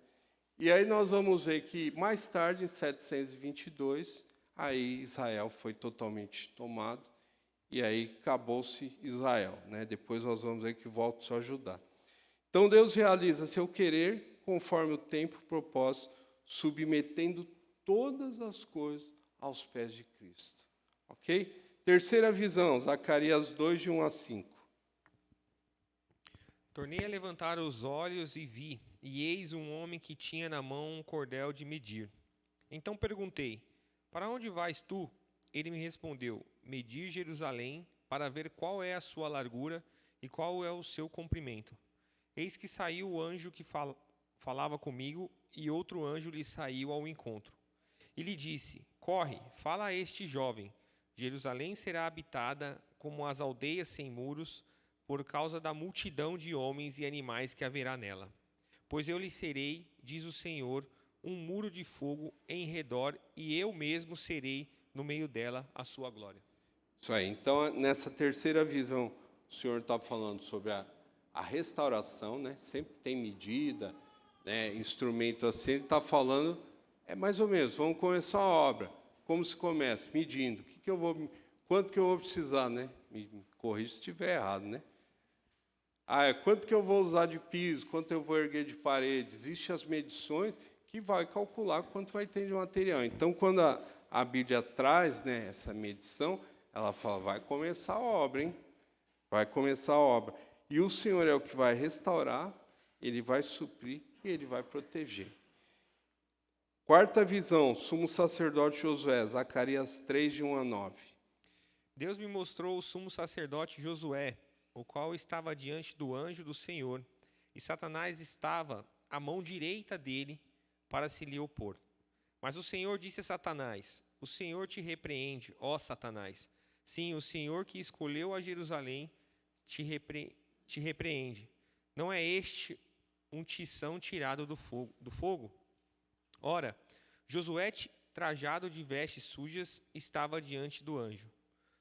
E aí nós vamos ver que mais tarde, em 722, aí Israel foi totalmente tomado. E aí acabou-se Israel, né? Depois nós vamos ver que volta a Judá. Então Deus realiza seu querer conforme o tempo e o propósito, submetendo todas as coisas aos pés de Cristo. Ok? Terceira visão, Zacarias 2, de 1 a 5. Tornei a levantar os olhos e vi, e eis um homem que tinha na mão um cordel de medir. Então perguntei: para onde vais tu? Ele me respondeu: medir Jerusalém, para ver qual é a sua largura e qual é o seu comprimento. Eis que saiu o anjo que falava comigo, e outro anjo lhe saiu ao encontro. E lhe disse: corre, fala a este jovem: Jerusalém será habitada como as aldeias sem muros, por causa da multidão de homens e animais que haverá nela. Pois eu lhe serei, diz o Senhor, um muro de fogo em redor, e eu mesmo serei no meio dela a sua glória. Isso aí. Então, nessa terceira visão, o Senhor está falando sobre a restauração, né? Sempre tem medida, né? Instrumento assim. Ele está falando, mais ou menos, vamos começar a obra. Como se começa? Medindo. Quanto que eu vou precisar, né? Me corrija se estiver errado, né? Quanto que eu vou usar de piso? Quanto eu vou erguer de parede? Existem as medições que vai calcular quanto vai ter de material. Então, quando a Bíblia traz, né, essa medição, ela fala: vai começar a obra, hein? Vai começar a obra. E o Senhor é o que vai restaurar, Ele vai suprir e Ele vai proteger. Quarta visão, sumo sacerdote Josué, Zacarias 3, de 1 a 9. Deus me mostrou o sumo sacerdote Josué, o qual estava diante do anjo do Senhor, e Satanás estava à mão direita dele para se lhe opor. Mas o Senhor disse a Satanás: O Senhor te repreende, ó Satanás. Sim, o Senhor que escolheu a Jerusalém te repreende. Não é este um tição tirado do fogo? Ora, Josué, trajado de vestes sujas, estava diante do anjo.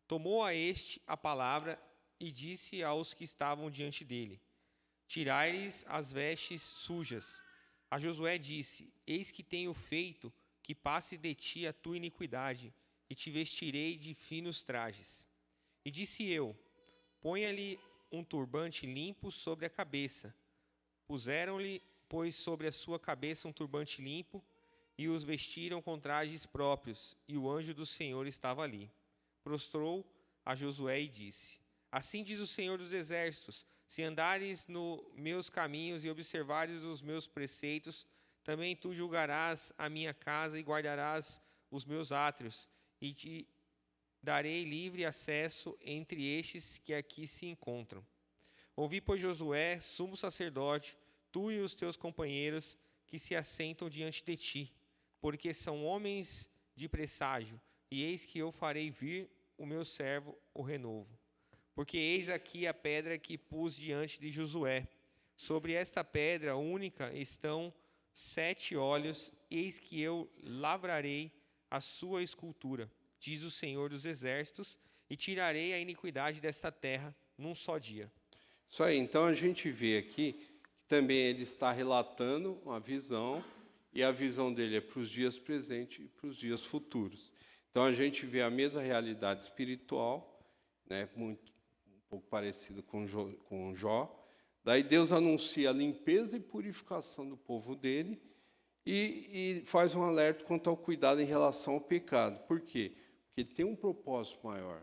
Tomou a este a palavra e disse aos que estavam diante dele: Tirai-lhes as vestes sujas. A Josué disse: Eis que tenho feito que passe de ti a tua iniquidade, e te vestirei de finos trajes. E disse eu: Ponha-lhe um turbante limpo sobre a cabeça. Puseram-lhe, pois, sobre a sua cabeça um turbante limpo, e os vestiram com trajes próprios, e o anjo do Senhor estava ali. Prostrou a Josué e disse: Assim diz o Senhor dos Exércitos: se andares nos meus caminhos e observares os meus preceitos, também tu julgarás a minha casa e guardarás os meus átrios, e te darei livre acesso entre estes que aqui se encontram. Ouvi, pois, Josué, sumo sacerdote, tu e os teus companheiros que se assentam diante de ti, porque são homens de presságio, e eis que eu farei vir o meu servo, o renovo. Porque eis aqui a pedra que pus diante de Josué. Sobre esta pedra única estão 7 olhos, eis que eu lavrarei a sua escultura, diz o Senhor dos Exércitos, e tirarei a iniquidade desta terra num só dia. Isso aí, então a gente vê aqui que também ele está relatando uma visão, e a visão dele é para os dias presentes e para os dias futuros. Então a gente vê a mesma realidade espiritual, né, um pouco parecido com Jó. Daí Deus anuncia a limpeza e purificação do povo dele e faz um alerta quanto ao cuidado em relação ao pecado. Por quê? Porque tem um propósito maior.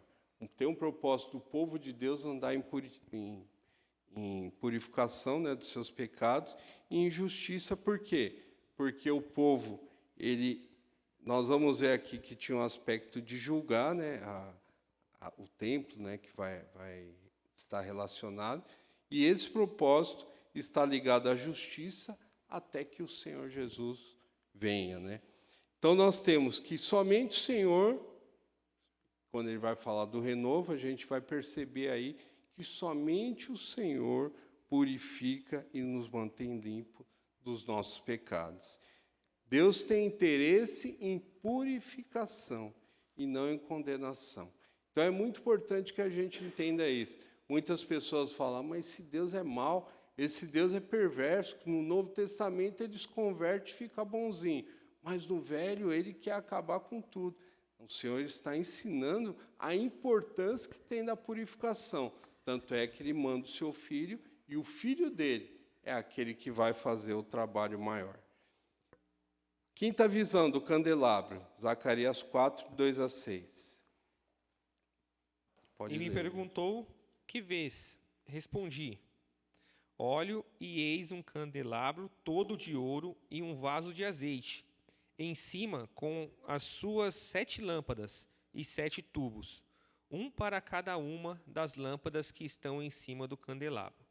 Tem um propósito do povo de Deus andar em purificação, né, dos seus pecados e em justiça. Por quê? Porque o povo, nós vamos ver aqui que tinha um aspecto de julgar, né, o templo, né, que vai estar relacionado, e esse propósito está ligado à justiça até que o Senhor Jesus venha, né? Então nós temos que somente o Senhor, quando ele vai falar do renovo, a gente vai perceber aí que somente o Senhor purifica e nos mantém limpo dos nossos pecados. Deus tem interesse em purificação e não em condenação. Então é muito importante que a gente entenda isso. Muitas pessoas falam, mas esse Deus é mau, esse Deus é perverso. No Novo Testamento ele se converte e fica bonzinho, mas no Velho ele quer acabar com tudo. O Senhor está ensinando a importância que tem da purificação. Tanto é que ele manda o seu filho, e o filho dele é aquele que vai fazer o trabalho maior. Quinta visão do candelabro, Zacarias 4, 2-6. E me perguntou: que vês? Respondi: óleo, e eis um candelabro todo de ouro e um vaso de azeite, em cima com as suas 7 lâmpadas e 7 tubos, um para cada uma das lâmpadas que estão em cima do candelabro.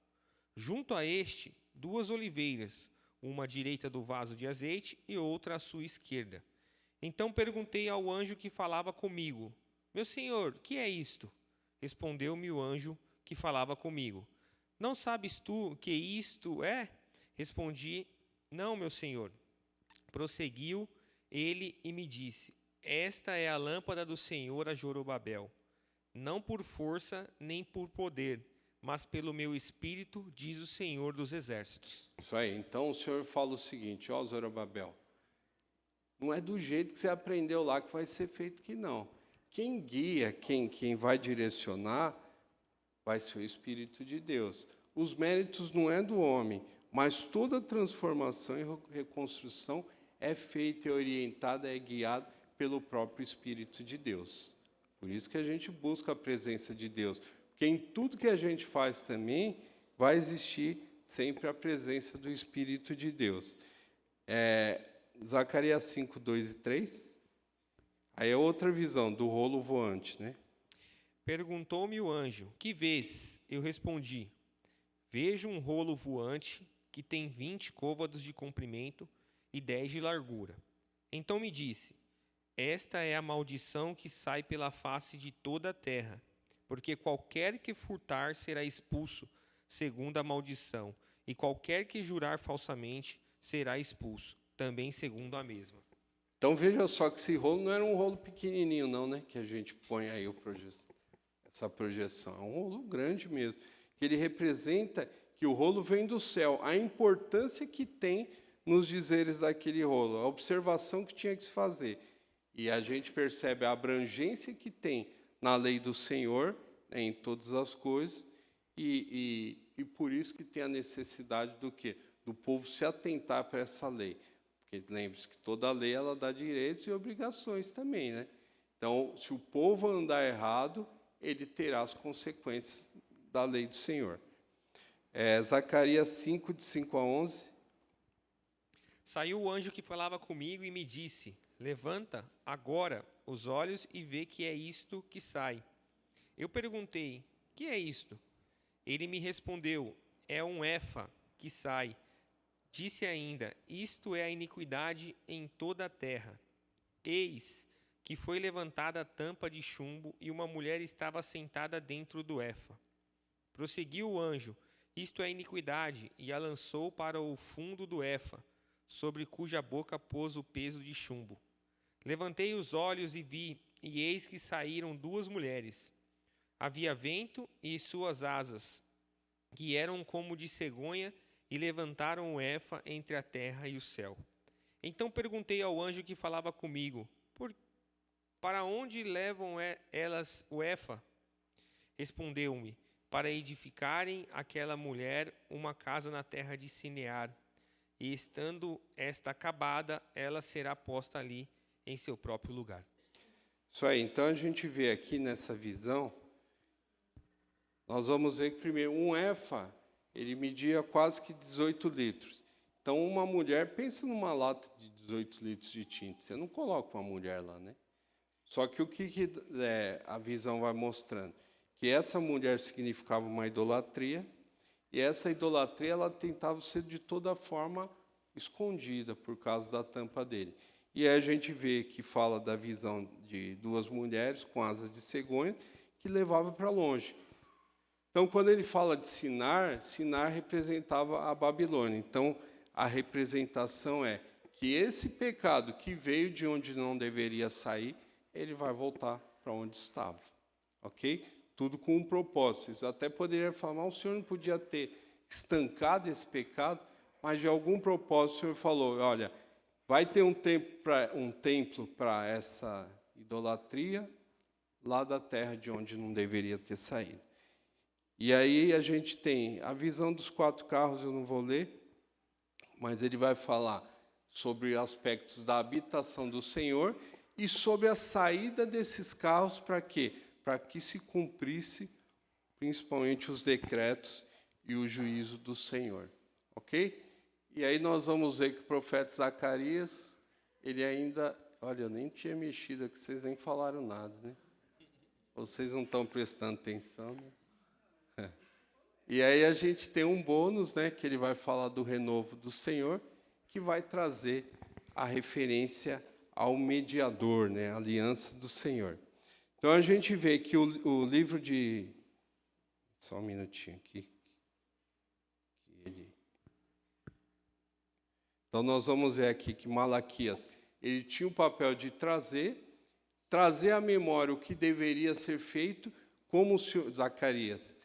Junto a este, 2 oliveiras, uma à direita do vaso de azeite e outra à sua esquerda. Então perguntei ao anjo que falava comigo: meu senhor, que é isto? Respondeu-me o anjo que falava comigo: não sabes tu o que isto é? Respondi: não, meu senhor. Prosseguiu ele e me disse: esta é a lâmpada do Senhor a Zorobabel, não por força nem por poder, mas pelo meu espírito, diz o Senhor dos Exércitos. Isso aí. Então o Senhor fala o seguinte: ó, Zorobabel, não é do jeito que você aprendeu lá que vai ser feito que não. Quem guia, quem vai direcionar, vai ser o Espírito de Deus. Os méritos não é do homem, mas toda transformação e reconstrução é feita, é orientada, é guiada pelo próprio Espírito de Deus. Por isso que a gente busca a presença de Deus, porque em tudo que a gente faz também vai existir sempre a presença do Espírito de Deus. Zacarias 5, 2 e 3. Aí é outra visão do rolo voante, né? Perguntou-me o anjo: que vês? Eu respondi: vejo um rolo voante que tem 20 côvados de comprimento e 10 de largura. Então me disse: esta é a maldição que sai pela face de toda a terra, porque qualquer que furtar será expulso, segundo a maldição, e qualquer que jurar falsamente será expulso, também segundo a mesma. Então veja só que esse rolo não era um rolo pequenininho não, né? Que a gente põe aí essa projeção. É um rolo grande mesmo, que ele representa que o rolo vem do céu, a importância que tem nos dizeres daquele rolo, a observação que tinha que se fazer. E a gente percebe a abrangência que tem na lei do Senhor, né, em todas as coisas, e por isso que tem a necessidade do quê? Do povo se atentar para essa lei. Porque lembre-se que toda lei ela dá direitos e obrigações também, né? Então, se o povo andar errado, ele terá as consequências da lei do Senhor. Zacarias 5, de 5 a 11. Saiu o anjo que falava comigo e me disse: levanta agora os olhos e vê que é isto que sai. Eu perguntei: que é isto? Ele me respondeu: é um efa que sai. Disse ainda: isto é a iniquidade em toda a terra. Eis que foi levantada a tampa de chumbo e uma mulher estava sentada dentro do efa. Prosseguiu o anjo: isto é a iniquidade, e a lançou para o fundo do efa, sobre cuja boca pôs o peso de chumbo. Levantei os olhos e vi, e eis que saíram duas mulheres. Havia vento e suas asas, que eram como de cegonha, e levantaram o efa entre a terra e o céu. Então perguntei ao anjo que falava comigo: para onde levam elas o efa? Respondeu-me: para edificarem aquela mulher uma casa na terra de Sinear, e estando esta acabada, ela será posta ali em seu próprio lugar. Isso aí, então a gente vê aqui nessa visão, nós vamos ver que primeiro, um efa, ele media quase que 18 litros. Então uma mulher, pensa numa lata de 18 litros de tinta, você não coloca uma mulher lá, né? Só que o que a visão vai mostrando? Que essa mulher significava uma idolatria, e essa idolatria ela tentava ser de toda forma escondida por causa da tampa dele. E aí a gente vê que fala da visão de duas mulheres com asas de cegonha que levava para longe. Então, quando ele fala de Sinar, Sinar representava a Babilônia. Então, a representação é que esse pecado que veio de onde não deveria sair, ele vai voltar para onde estava. Ok? Tudo com um propósito. Vocês até poderiam falar, mas o Senhor não podia ter estancado esse pecado, mas de algum propósito o Senhor falou, olha, vai ter um templo para essa idolatria lá da terra de onde não deveria ter saído. E aí a gente tem a visão dos 4 carros, eu não vou ler, mas ele vai falar sobre aspectos da habitação do Senhor e sobre a saída desses carros para quê? Para que se cumprisse principalmente os decretos e o juízo do Senhor. Ok? E aí nós vamos ver que o profeta Zacarias, ele ainda... Olha, eu nem tinha mexido aqui, vocês nem falaram nada, né? Vocês não estão prestando atenção, né? E aí a gente tem um bônus, né, que ele vai falar do renovo do Senhor, que vai trazer a referência ao mediador, né, a aliança do Senhor. Então a gente vê que o livro de... Só um minutinho aqui. Então nós vamos ver aqui que Malaquias, ele tinha o papel de trazer à memória o que deveria ser feito, como o Senhor, Zacarias,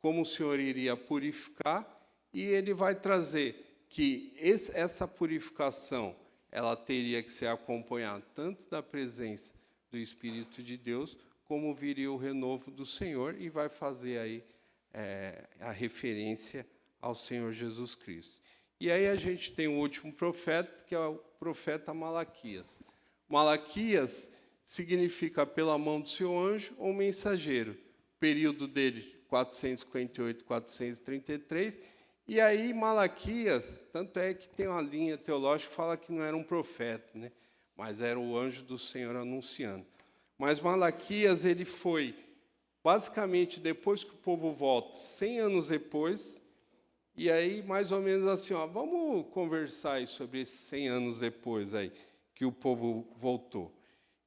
como o Senhor iria purificar, e ele vai trazer que essa purificação ela teria que ser acompanhada tanto da presença do Espírito de Deus, como viria o renovo do Senhor, e vai fazer aí a referência ao Senhor Jesus Cristo. E aí a gente tem o último profeta, que é o profeta Malaquias. Malaquias significa pela mão do seu anjo ou mensageiro. O período dele, 458, 433. E aí Malaquias, tanto é que tem uma linha teológica que fala que não era um profeta, né? Mas era o anjo do Senhor anunciando. Mas Malaquias, ele foi, basicamente, depois que o povo volta, 100 anos depois, e aí, mais ou menos assim, ó, vamos conversar aí sobre esses 100 anos depois. Aí. que o povo voltou.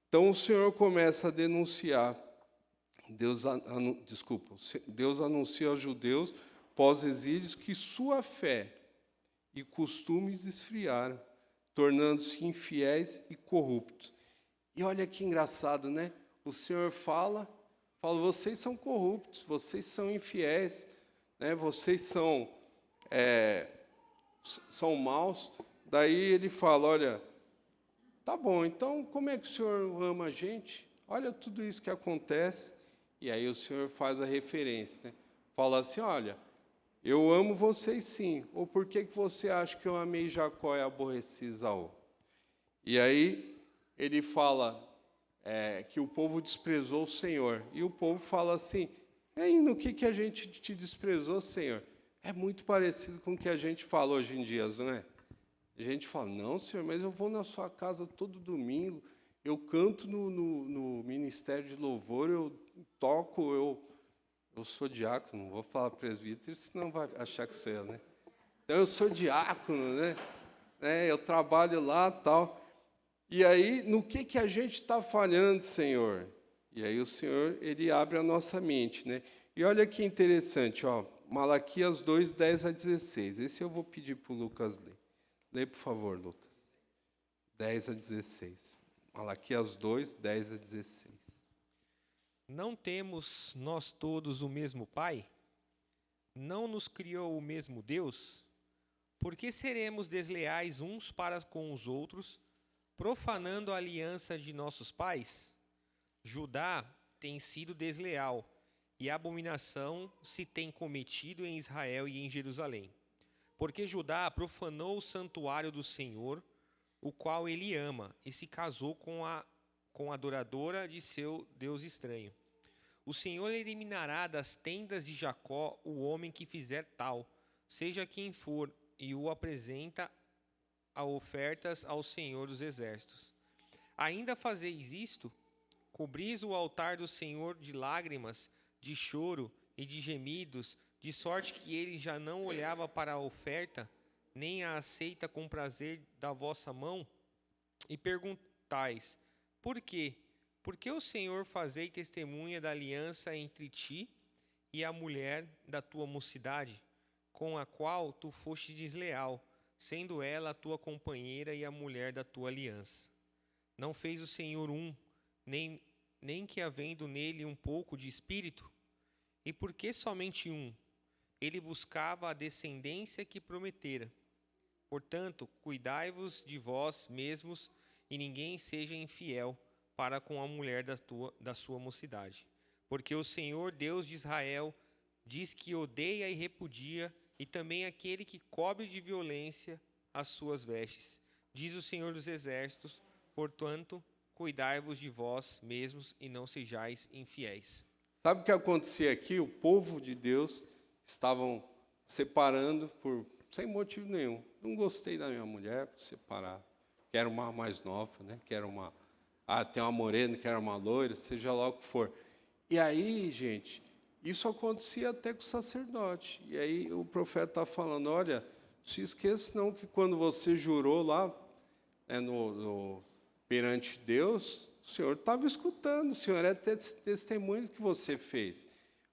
Então o Senhor começa a denunciar, Deus anuncia aos judeus pós-exílios que sua fé e costumes esfriaram, tornando-se infiéis e corruptos. E olha que engraçado, né? O Senhor fala, vocês são corruptos, vocês são infiéis, né? Vocês são maus. Daí ele fala, olha, tá bom, então como é que o Senhor ama a gente? Olha tudo isso que acontece. E aí o Senhor faz a referência, né? Fala assim, olha, eu amo vocês sim. Ou por que você acha que eu amei Jacó e aborreci Esaú? E aí ele fala que o povo desprezou o Senhor. E o povo fala assim, e aí, no que a gente te desprezou, Senhor? É muito parecido com o que a gente fala hoje em dia, não é? A gente fala, não, Senhor, mas eu vou na sua casa todo domingo, eu canto no ministério de louvor, eu toco, eu sou diácono, não vou falar presbítero, senão vai achar que sou eu, né? Então, eu sou diácono, né? Eu trabalho lá e tal. E aí, no que a gente está falhando, Senhor? E aí o Senhor, ele abre a nossa mente, né? E olha que interessante, ó, Malaquias 2, 10 a 16. Esse eu vou pedir para o Lucas ler. Lê, por favor, Lucas. 10 a 16. Malaquias 2, 10 a 16. Não temos nós todos o mesmo Pai? Não nos criou o mesmo Deus? Por que seremos desleais uns para com os outros, profanando a aliança de nossos pais? Judá tem sido desleal, e abominação se tem cometido em Israel e em Jerusalém. Porque Judá profanou o santuário do Senhor, o qual ele ama, e se casou com a adoradora de seu Deus estranho. O Senhor eliminará das tendas de Jacó o homem que fizer tal, seja quem for, e o apresenta a ofertas ao Senhor dos Exércitos. Ainda fazeis isto? Cobris o altar do Senhor de lágrimas, de choro e de gemidos, de sorte que ele já não olhava para a oferta, nem a aceita com prazer da vossa mão? E perguntais, por quê? Porque o Senhor fazei testemunha da aliança entre ti e a mulher da tua mocidade, com a qual tu foste desleal, sendo ela a tua companheira e a mulher da tua aliança. Não fez o Senhor nem que havendo nele um pouco de espírito? E por que somente um? Ele buscava a descendência que prometera. Portanto, cuidai-vos de vós mesmos, e ninguém seja infiel para com a mulher da sua mocidade. Porque o Senhor, Deus de Israel, diz que odeia e repudia, e também aquele que cobre de violência as suas vestes. Diz o Senhor dos Exércitos, portanto, cuidai-vos de vós mesmos e não sejais infiéis. Sabe o que acontecia aqui? O povo de Deus estavam separando sem motivo nenhum. Não gostei da minha mulher, vou separar. Quero uma mais nova, né? Quero uma... tem uma morena, quero uma loira, seja lá o que for. E aí, gente, isso acontecia até com o sacerdote. E aí o profeta está falando, olha, não se esqueça não que quando você jurou lá, perante Deus, o Senhor estava escutando, o Senhor é testemunho do que você fez.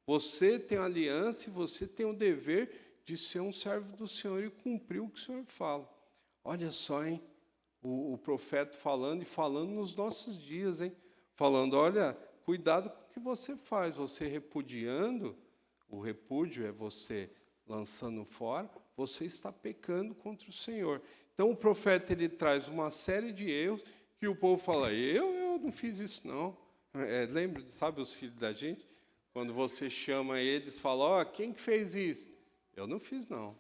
Você tem a aliança e você tem o dever de ser um servo do Senhor e cumprir o que o Senhor fala. Olha só, hein? O profeta falando e falando nos nossos dias, hein? Falando, olha, cuidado com o que você faz. Você repudiando, o repúdio é você lançando fora, você está pecando contra o Senhor. Então o profeta ele traz uma série de erros que o povo fala, eu não fiz isso não. Lembra, sabe os filhos da gente? Quando você chama eles, fala, quem que fez isso? Eu não fiz não.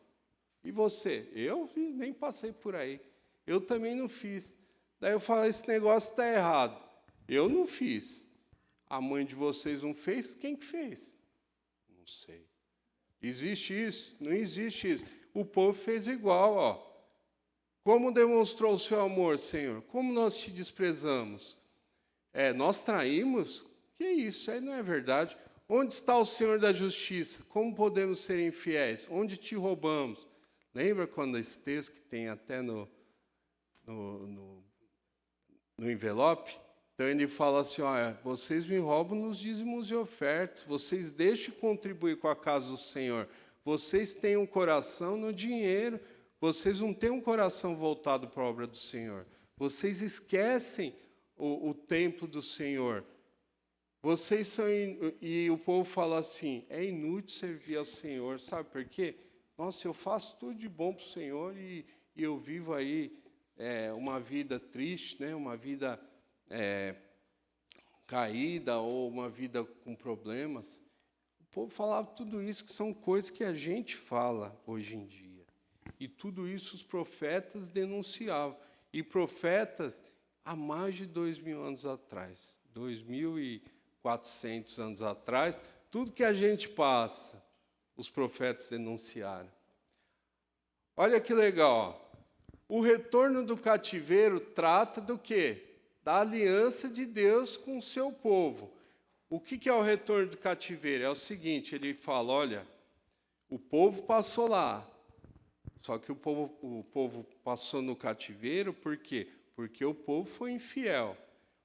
E você? Eu nem passei por aí. Eu também não fiz. Daí eu falo, esse negócio está errado. Eu não fiz. A mãe de vocês não fez? Quem que fez? Não sei. Existe isso? Não existe isso. O povo fez igual, ó. Como demonstrou o seu amor, Senhor? Como nós te desprezamos? Nós traímos? Que isso? Isso aí não é verdade. Onde está o Senhor da justiça? Como podemos ser infiéis? Onde te roubamos? Lembra quando esse texto que tem até no envelope. Então ele fala assim, olha, vocês me roubam nos dízimos e ofertas, vocês deixam de contribuir com a casa do Senhor, vocês têm um coração no dinheiro, vocês não têm um coração voltado para a obra do Senhor, vocês esquecem o templo do Senhor. Vocês são... E o povo fala assim, é inútil servir ao Senhor, sabe por quê? Nossa, eu faço tudo de bom para o Senhor e eu vivo aí uma vida triste, né? Uma vida caída ou uma vida com problemas. O povo falava tudo isso, que são coisas que a gente fala hoje em dia. E tudo isso os profetas denunciavam. E profetas há mais de 2.000 anos atrás, 2.400 anos atrás, tudo que a gente passa, os profetas denunciaram. Olha que legal, ó. O retorno do cativeiro trata do quê? Da aliança de Deus com o seu povo. O que é o retorno do cativeiro? É o seguinte, ele fala, olha, o povo passou lá, só que o povo passou no cativeiro, por quê? Porque o povo foi infiel.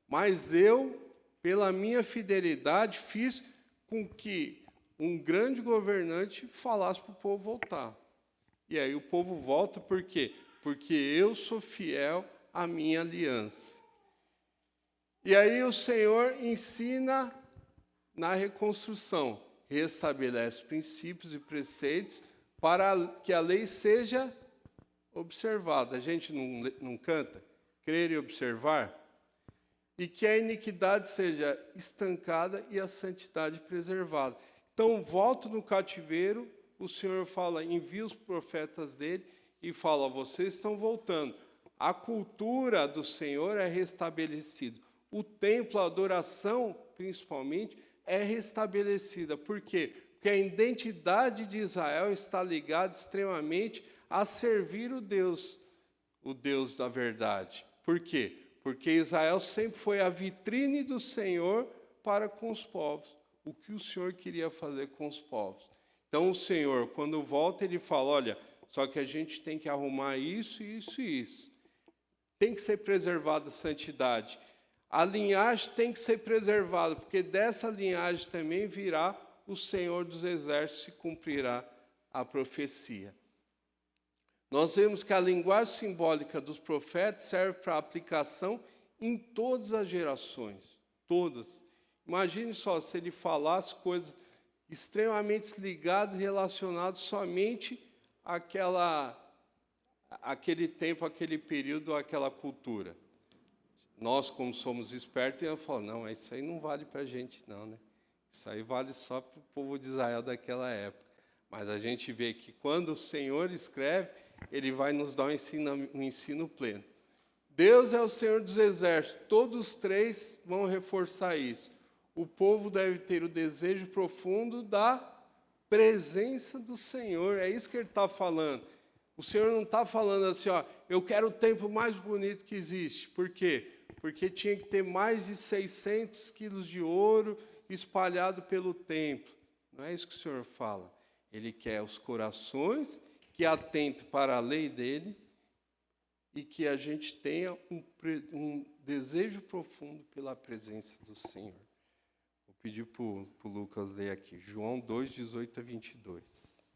Mas eu, pela minha fidelidade, fiz com que um grande governante falasse para o povo voltar. E aí o povo volta por quê? Porque eu sou fiel à minha aliança. E aí o Senhor ensina na reconstrução, restabelece princípios e preceitos para que a lei seja observada. A gente não canta? Crer e observar? E que a iniquidade seja estancada e a santidade preservada. Então, volto no cativeiro, o Senhor fala, envia os profetas dele e fala, vocês estão voltando. A cultura do Senhor é restabelecida. O templo, a adoração, principalmente, é restabelecida. Por quê? Porque a identidade de Israel está ligada extremamente a servir o Deus da verdade. Por quê? Porque Israel sempre foi a vitrine do Senhor para com os povos. O que o Senhor queria fazer com os povos. Então, o Senhor, quando volta, ele fala, olha, só que a gente tem que arrumar isso, isso e isso. Tem que ser preservada a santidade. A linhagem tem que ser preservada, porque dessa linhagem também virá o Senhor dos Exércitos e cumprirá a profecia. Nós vemos que a linguagem simbólica dos profetas serve para aplicação em todas as gerações, todas. Imagine só se ele falasse coisas extremamente ligadas e relacionadas somente àquele tempo, àquele período, àquela cultura. Nós, como somos espertos, íamos falar, não, isso aí não vale para a gente, não, né? Isso aí vale só para o povo de Israel daquela época. Mas a gente vê que quando o Senhor escreve, ele vai nos dar um ensino pleno. Deus é o Senhor dos Exércitos, todos os três vão reforçar isso. O povo deve ter o desejo profundo da presença do Senhor, é isso que ele está falando. O Senhor não está falando assim, ó, eu quero o templo mais bonito que existe. Por quê? Porque tinha que ter mais de 600 quilos de ouro espalhado pelo templo. Não é isso que o Senhor fala. Ele quer os corações que atentem para a lei dele e que a gente tenha um desejo profundo pela presença do Senhor. Vou pedir para o Lucas ler aqui, João 2, 18 a 22.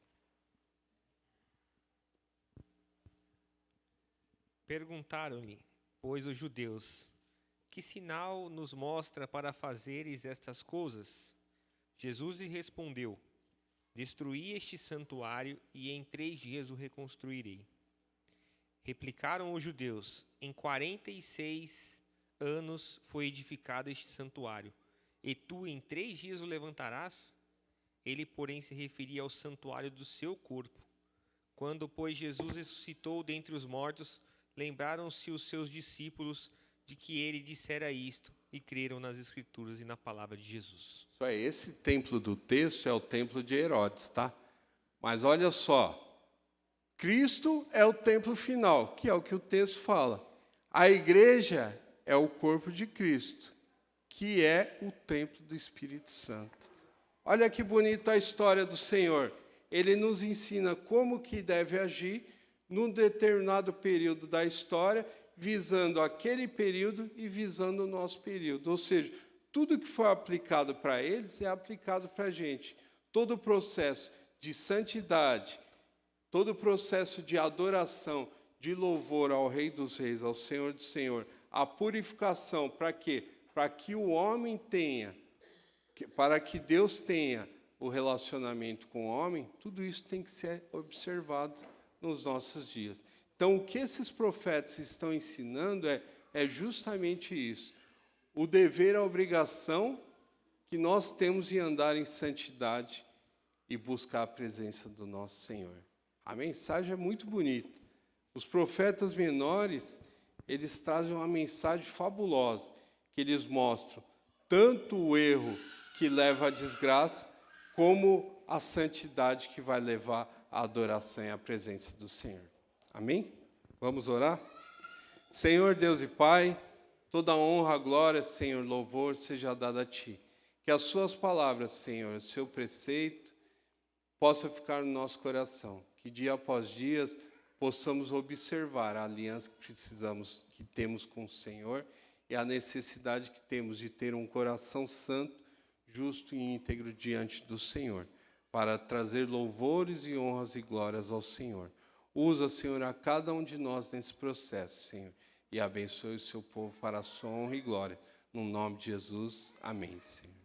Perguntaram-lhe, pois, os judeus, que sinal nos mostra para fazeres estas coisas? Jesus lhe respondeu, destruí este santuário e em 3 dias o reconstruirei. Replicaram os judeus, em 46 anos foi edificado este santuário, e tu em 3 dias o levantarás? Ele, porém, se referia ao santuário do seu corpo. Quando, pois, Jesus ressuscitou dentre os mortos, lembraram-se os seus discípulos de que ele dissera isto e creram nas Escrituras e na palavra de Jesus. Isso aí, esse templo do texto é o templo de Herodes, tá? Mas olha só, Cristo é o templo final, que é o que o texto fala. A igreja é o corpo de Cristo, que é o templo do Espírito Santo. Olha que bonita a história do Senhor. Ele nos ensina como que deve agir num determinado período da história visando aquele período e visando o nosso período. Ou seja, tudo que foi aplicado para eles é aplicado para a gente. Todo o processo de santidade, todo o processo de adoração, de louvor ao Rei dos Reis, ao Senhor do Senhor, a purificação, para quê? Para que o homem tenha, para que Deus tenha o relacionamento com o homem, tudo isso tem que ser observado nos nossos dias. Então, o que esses profetas estão ensinando é justamente isso. O dever, a obrigação que nós temos em andar em santidade e buscar a presença do nosso Senhor. A mensagem é muito bonita. Os profetas menores, eles trazem uma mensagem fabulosa, que eles mostram tanto o erro que leva à desgraça, como a santidade que vai levar à adoração e à presença do Senhor. Amém? Vamos orar? Senhor Deus e Pai, toda honra, glória, Senhor, louvor seja dada a Ti. Que as Suas palavras, Senhor, o Seu preceito, possa ficar no nosso coração. Que dia após dia possamos observar a aliança que temos com o Senhor e a necessidade que temos de ter um coração santo, justo e íntegro diante do Senhor, para trazer louvores e honras e glórias ao Senhor. Usa, Senhor, a cada um de nós nesse processo, Senhor, e abençoe o seu povo para a sua honra e glória. No nome de Jesus, amém, Senhor.